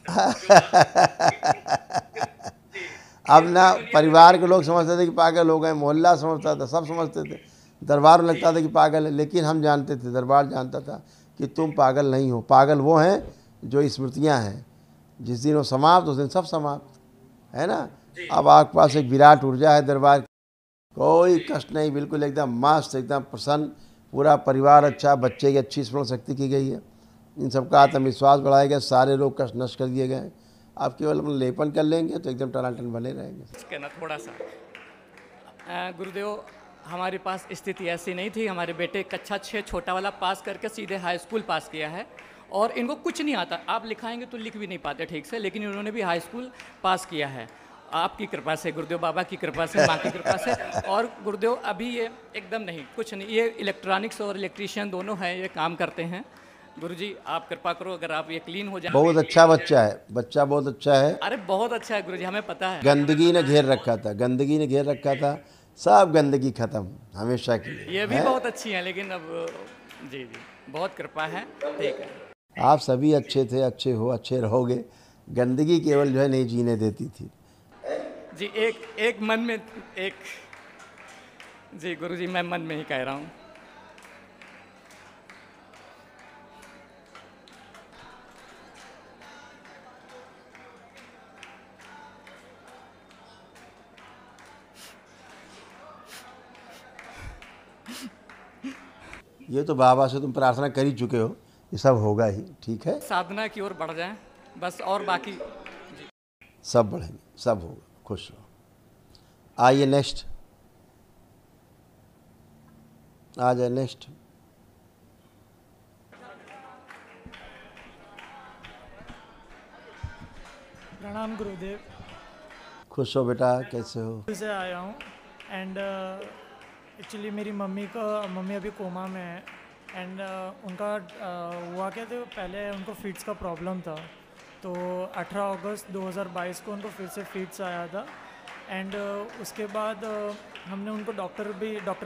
A: अब ना परिवार के लोग समझते थे कि पागल हो गए, मोहल्ला समझता था, सब समझते थे, दरबार में लगता था कि पागल है, लेकिन हम जानते थे, दरबार जानता था कि तुम पागल नहीं हो। पागल वो हैं जो स्मृतियां हैं, जिस दिन वो समाप्त उस दिन सब समाप्त है ना। अब आपके पास एक विराट ऊर्जा है दरबार, कोई कष्ट नहीं, बिल्कुल एकदम मस्त, एकदम प्रसन्न, पूरा परिवार अच्छा, बच्चे की अच्छी स्मरण शक्ति की गई है, इन सबका आत्मविश्वास बढ़ाया गया, सारे लोग कष्ट नष्ट कर दिए गए। आप केवल अपना लेपन कर लेंगे तो एकदम टनाटन बने रहेंगे।
N: कहना थोड़ा सा गुरुदेव, हमारे पास स्थिति ऐसी नहीं थी। हमारे बेटे कक्षा 6 छोटा वाला पास करके सीधे हाई स्कूल पास किया है और इनको कुछ नहीं आता। आप लिखाएंगे तो लिख भी नहीं पाते ठीक से, लेकिन इन्होंने भी हाई स्कूल पास किया है आपकी कृपा से गुरुदेव, बाबा की कृपा से, माँ की कृपा से। और गुरुदेव अभी ये एकदम नहीं, कुछ नहीं, ये इलेक्ट्रॉनिक्स और इलेक्ट्रीशियन दोनों हैं, ये काम करते हैं। गुरुजी आप कृपा करो, अगर आप ये क्लीन हो जाए।
A: बहुत अच्छा बच्चा है, बच्चा बहुत अच्छा है।
N: अरे बहुत अच्छा है गुरुजी, हमें पता है।
A: गंदगी ने घेर रखा था, गंदगी ने घेर रखा था, सब गंदगी खत्म हमेशा के लिए।
N: ये भी बहुत अच्छी है, लेकिन अब जी जी बहुत कृपा है, ठीक है।
A: आप सभी अच्छे थे, अच्छे हो, अच्छे रहोगे। गंदगी केवल जो है नहीं जीने देती थी
N: जी। एक मन में एक जी गुरुजी, मैं मन में ही कह रहा हूँ।
A: ये तो बाबा से तुम प्रार्थना कर ही चुके हो, ये सब होगा ही, ठीक है।
N: साधना की ओर बढ़ जाएं बस, और बाकी
A: सब बढ़ेंगे, सब होगा, खुश रहो। आइए नेक्स्ट, आ जाए नेक्स्ट।
P: प्रणाम गुरुदेव।
A: खुश हो बेटा, कैसे हो?
P: से आया हूँ एंड एक्चुअली मेरी मम्मी अभी कोमा में है एंड उनका हुआ क्या था, पहले उनको फिट्स का प्रॉब्लम था, तो 18 अगस्त 2022 को उनको फिर से फिट्स आया था एंड उसके बाद हमने उनको डॉक्टर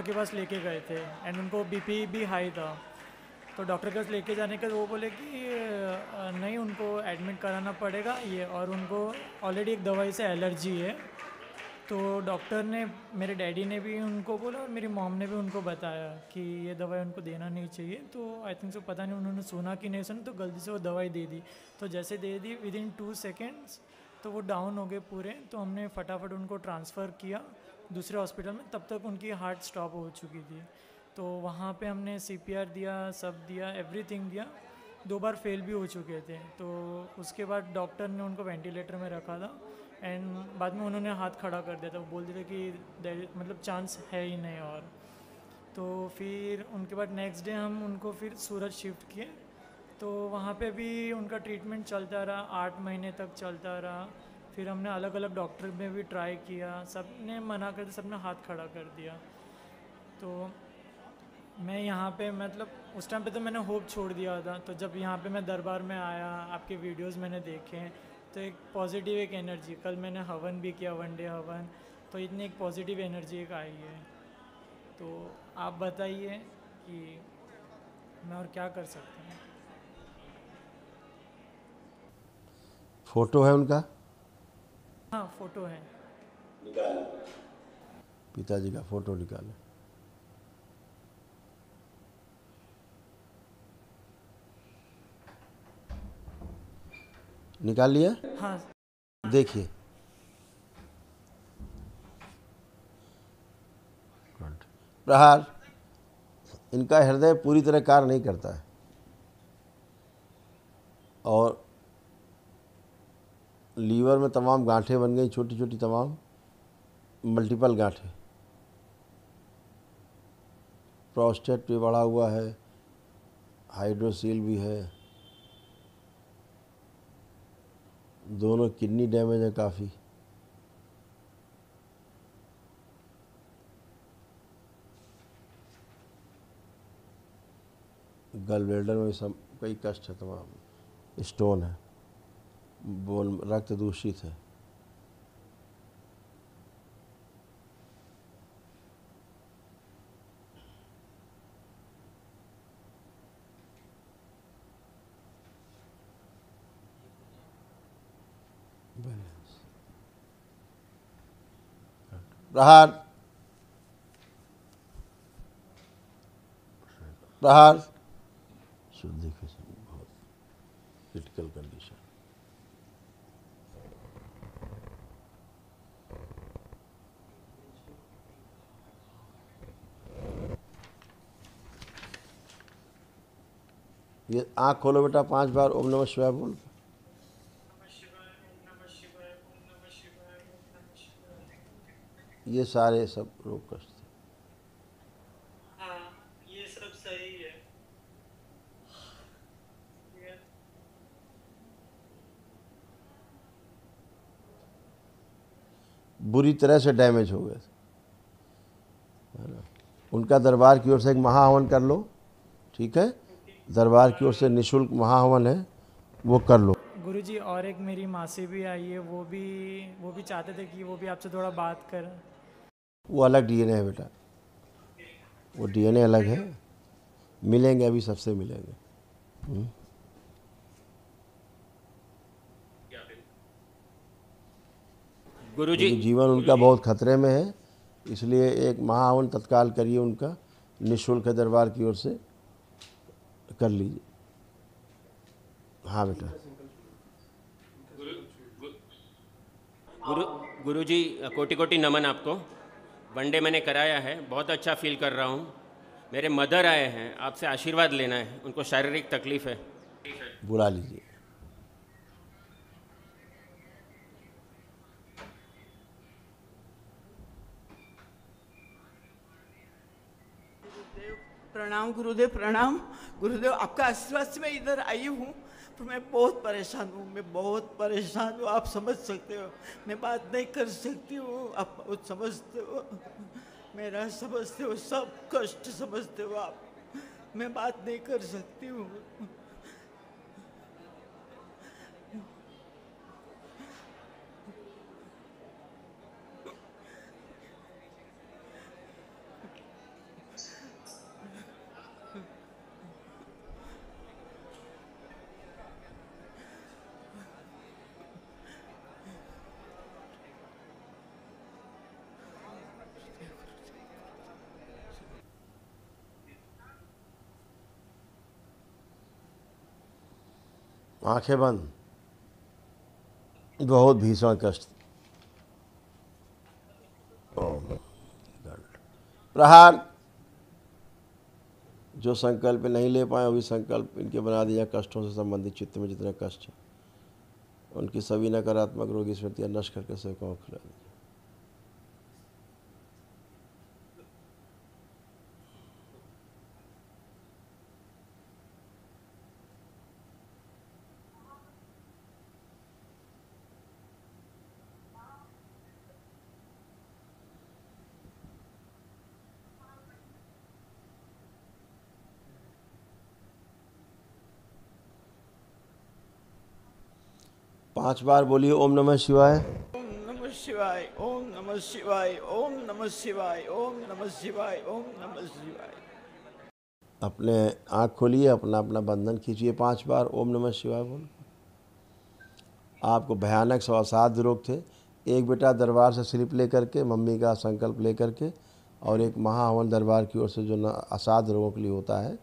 P: के पास लेके गए थे एंड उनको बीपी भी हाई था, तो डॉक्टर के पास लेके जाने के वो बोले कि नहीं, उनको एडमिट कराना पड़ेगा ये, और उनको ऑलरेडी एक दवाई से एलर्जी है। तो डॉक्टर ने, मेरे डैडी ने भी उनको बोला और मेरी मॉम ने भी उनको बताया कि ये दवाई उनको देना नहीं चाहिए, तो आई थिंक सो पता नहीं उन्होंने सुना कि नहीं सुना, तो गलती से वो दवाई दे दी। तो जैसे दे दी विदिन 2 सेकेंड्स तो वो डाउन हो गए पूरे, तो हमने फटाफट उनको ट्रांसफ़र किया दूसरे हॉस्पिटल में, तब तक उनकी हार्ट स्टॉप हो चुकी थी। तो वहाँ पे हमने CPR दिया, सब दिया, एवरीथिंग दिया, 2 बार फेल भी हो चुके थे। तो उसके बाद डॉक्टर ने उनको वेंटिलेटर में रखा था एंड बाद में उन्होंने हाथ खड़ा कर दिया था, वो बोल दिया कि मतलब चांस है ही नहीं। और तो फिर उनके बाद नेक्स्ट डे हम उनको फिर सूरत शिफ्ट किए, तो वहाँ पे भी उनका ट्रीटमेंट चलता रहा, 8 महीने तक चलता रहा फिर हमने अलग अलग डॉक्टर में भी ट्राई किया, सब ने मना कर दिया, सब ने हाथ खड़ा कर दिया। तो मैं यहाँ पे मतलब उस टाइम पे तो मैंने होप छोड़ दिया था। तो जब यहाँ पे मैं दरबार में आया, आपके वीडियोस मैंने देखे, तो एक पॉजिटिव एक एनर्जी, कल मैंने हवन भी किया, वनडे हवन, तो इतनी एक पॉजिटिव एनर्जी एक आई है। तो आप बताइए कि मैं और क्या कर सकता हूँ।
A: फोटो है उनका?
P: हाँ फोटो है।
A: पिताजी का फोटो निकालें। निकाल लिया?
P: हाँ।
A: देखिए, प्रहार, इनका हृदय पूरी तरह कार्य नहीं करता है और लीवर में तमाम गांठें बन गई, छोटी छोटी तमाम मल्टीपल गांठें। प्रोस्टेट पे बढ़ा हुआ है, हाइड्रोसील भी है, दोनों किडनी डैमेज है काफ़ी। गल ब्लैडर में सब कई कष्ट है, तमाम स्टोन है, बोन रक्त दूषित है। प्रहार, प्रहार, शुद्धिफिकेशन, बहुत क्रिटिकल कंडीशन। ये आँख खोलो बेटा, 5 बार ओम नमः शिवाय बोल। ये सारे सब रोग कष्ट थे।
Q: हाँ, ये सब सही है।
A: बुरी तरह से डैमेज हो गए थे, है ना। उनका दरबार की ओर से एक महाहवन कर लो, ठीक है? दरबार की ओर से निःशुल्क महाहवन है, वो कर लो।
P: गुरुजी, और एक मेरी मासी भी आई है, वो भी चाहते थे कि वो भी आपसे थोड़ा बात करें।
A: वो अलग डीएनए है बेटा, वो डीएनए अलग है, मिलेंगे, अभी सबसे मिलेंगे।
R: गुरुजी,
A: जीवन उनका बहुत खतरे में है, इसलिए एक महाहवन तत्काल करिए, उनका निःशुल्क है, दरबार की ओर से कर लीजिए। हाँ बेटा।
R: गुरुजी, कोटि कोटि नमन आपको। वनडे मैंने कराया है, बहुत अच्छा फील कर रहा हूँ। मेरे मदर आए हैं, आपसे आशीर्वाद लेना है, उनको शारीरिक तकलीफ है।
A: बुला लीजिए।
S: प्रणाम गुरुदेव, प्रणाम गुरुदेव। आपका आशीर्वाद से मैं इधर आई हूँ, तो मैं बहुत परेशान हूँ, मैं बहुत परेशान हूँ। आप समझ सकते हो, मैं बात नहीं कर सकती हूँ, आप बहुत समझते हो, मेरा समझते हो, सब कष्ट समझते हो आप। मैं बात नहीं कर सकती हूँ।
A: आंखें बंद। बहुत भीषण कष्ट। प्रहार। जो संकल्प नहीं ले पाए, वही संकल्प इनके बना दिया। कष्टों से संबंधित चित्त में जितने कष्ट हैं, उनकी सभी नकारात्मक रोगी स्मृतियाँ नष्ट करके सबको खिला दीजिए। 5 बार बोलिए ओम नमः शिवाय।
S: ओम नमः शिवाय, ओम नमः शिवाय, ओम नमः शिवाय, ओम नमः शिवाय, ओम नमः शिवाय।
A: अपने आँख खोलिए, अपना अपना बंधन खींचिए 5 बार ओम नमः शिवाय बोल। आपको भयानक असाध्य रोग थे, एक बेटा दरबार से स्लिप लेकर के, मम्मी का संकल्प लेकर के, और एक महाहवन दरबार की ओर से जो असाध्य रोगों के लिए होता है,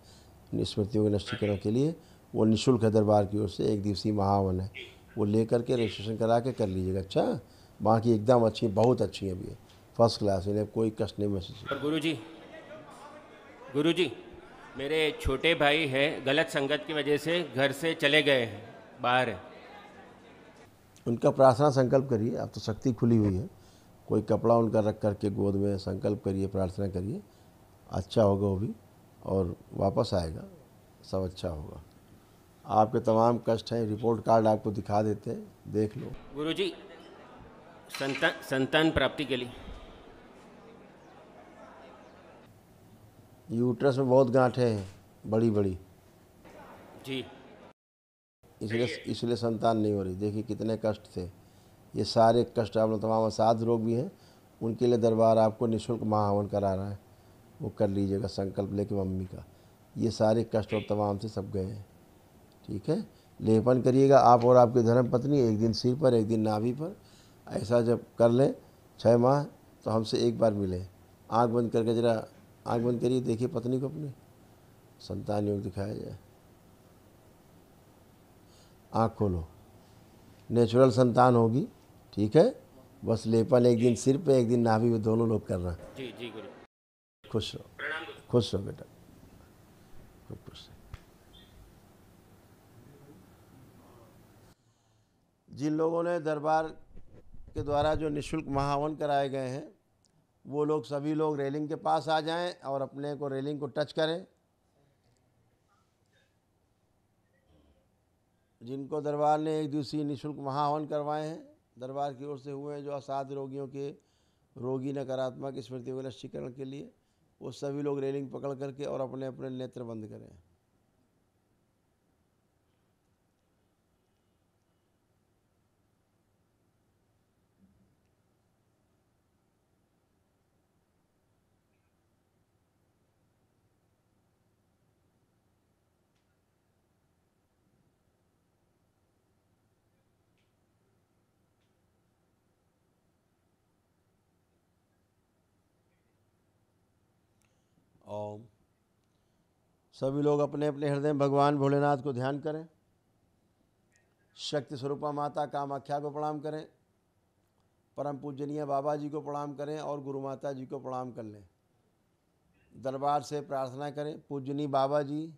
A: स्मृतियों के नष्टीकरण के लिए, वो निःशुल्क है दरबार की ओर से, 1 दिवसीय महाहवन है, वो लेकर के रजिस्ट्रेशन करा के कर लीजिएगा। अच्छा, बाकी एकदम अच्छी, बहुत अच्छी है अभी, फर्स्ट क्लास, इन्हें कोई कष्ट नहीं महसूस।
R: और गुरुजी मेरे छोटे भाई है, गलत संगत की वजह से घर से चले गए हैं, बाहर है।
A: उनका प्रार्थना संकल्प करिए, अब तो शक्ति खुली हुई है, कोई कपड़ा उनका रख करके गोद में संकल्प करिए, प्रार्थना करिए, अच्छा होगा वो भी, और वापस आएगा, सब अच्छा होगा। आपके तमाम कष्ट हैं, रिपोर्ट कार्ड आपको दिखा देते हैं, देख लो।
R: गुरुजी संतान प्राप्ति के लिए
A: यूट्रस में बहुत गांठें हैं, बड़ी बड़ी
R: जी,
A: इसलिए संतान नहीं हो रही। देखिए कितने कष्ट थे, ये सारे कष्ट, आप लोग तमाम असाध्य रोग भी हैं, उनके लिए दरबार आपको निःशुल्क महाहवन करा रहा है, वो कर लीजिएगा संकल्प लेके मम्मी का। ये सारे कष्ट और तमाम से सब गए हैं, ठीक है। लेपन करिएगा आप और आपकी धर्मपत्नी, एक दिन सिर पर, एक दिन नाभि पर, ऐसा जब कर लें 6 माह, तो हमसे एक बार मिले। आँख बंद करके जरा आँख बंद करिए, देखिए पत्नी को अपनी, संतान योग दिखाया जाए। आँख खोलो, नेचुरल संतान होगी, ठीक है। बस लेपन एक दिन सिर पे, एक दिन नाभि पे, दोनों लोग कर रहे हैं।
R: जी जी गुरु।
A: खुश रहो, खुश रहो बेटा, खूब खुश रहो। जिन लोगों ने दरबार के द्वारा जो निःशुल्क महाहवन कराए गए हैं, वो लोग सभी लोग रेलिंग के पास आ जाएं और अपने को रेलिंग को टच करें। जिनको दरबार ने 1 दिवसीय निःशुल्क महाहवन करवाए हैं, दरबार की ओर से हुए हैं, जो असाध्य रोगियों के रोगी नकारात्मक स्मृतियों के नष्टीकरण के लिए, वो सभी लोग रेलिंग पकड़ करके और अपने अपने नेत्र बंद करें। ओम। सभी लोग अपने अपने हृदय में भगवान भोलेनाथ को ध्यान करें। शक्ति स्वरूपा माता कामाख्या को प्रणाम करें, परम पूजनीय बाबा जी को प्रणाम करें और गुरु माता जी को प्रणाम कर लें। दरबार से प्रार्थना करें, पूजनीय बाबा जी,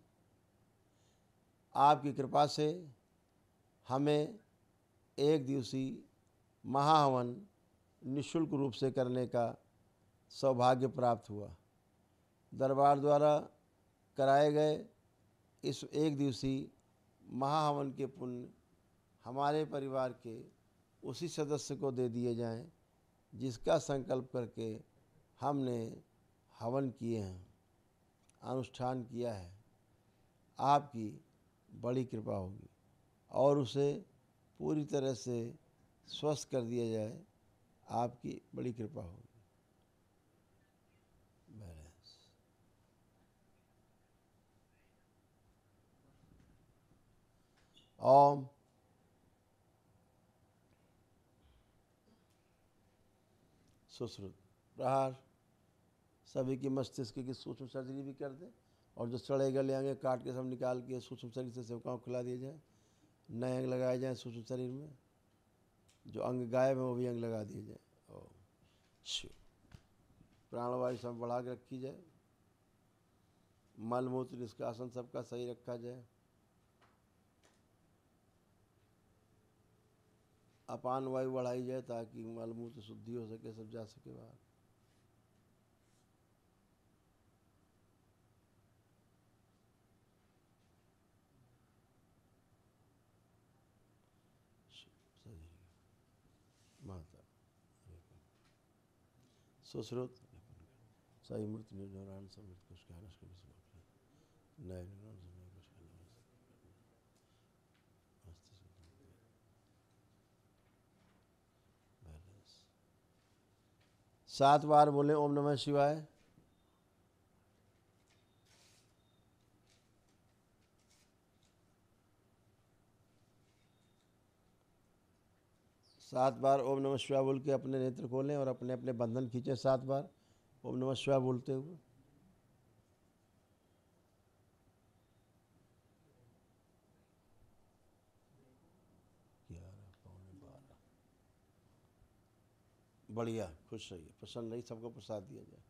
A: आपकी कृपा से हमें 1 दिवसीय महाहवन निःशुल्क रूप से करने का सौभाग्य प्राप्त हुआ। दरबार द्वारा कराए गए इस 1 दिवसीय महाहवन के पुण्य हमारे परिवार के उसी सदस्य को दे दिए जाएं, जिसका संकल्प करके हमने हवन किए हैं, अनुष्ठान किया है। आपकी बड़ी कृपा होगी और उसे पूरी तरह से स्वस्थ कर दिया जाए, आपकी बड़ी कृपा होगी। ओम। सुश्रुत प्रहार, सभी की मस्तिष्क की सूक्ष्म सर्जरी भी कर दें, और जो सड़े गले अंग काट के सब निकाल के सूक्ष्म शरीर से सेवकाओं को खिला दिया जाए। नए अंग लगाए जाएँ सूक्ष्म शरीर में, जो अंग गायब है वो भी अंग लगा दिए जाए। ओम शिव। प्राणवायु सब बढ़ा के रखी जाए, मल मूत्र निष्कासन सबका सही रखा जाए। अपान वायु बढ़ाई जाए ताकि मल मूत्र शुद्धि हो सके, सब जा सके बाहर। माता सुश्रुत सही मूर्ति निर्धारण समृद्ध कुछ ज्ञान नए निर्माण समय कुछ 7 बार बोले ओम नमः शिवाय। सात बार ओम नमः शिवाय बोल के अपने नेत्र खोलें और अपने अपने बंधन खींचें 7 बार ओम नमः शिवाय बोलते हुए। बढ़िया, खुश रहिए, प्रसन्न रहिए, सबको प्रसाद दिया जाए।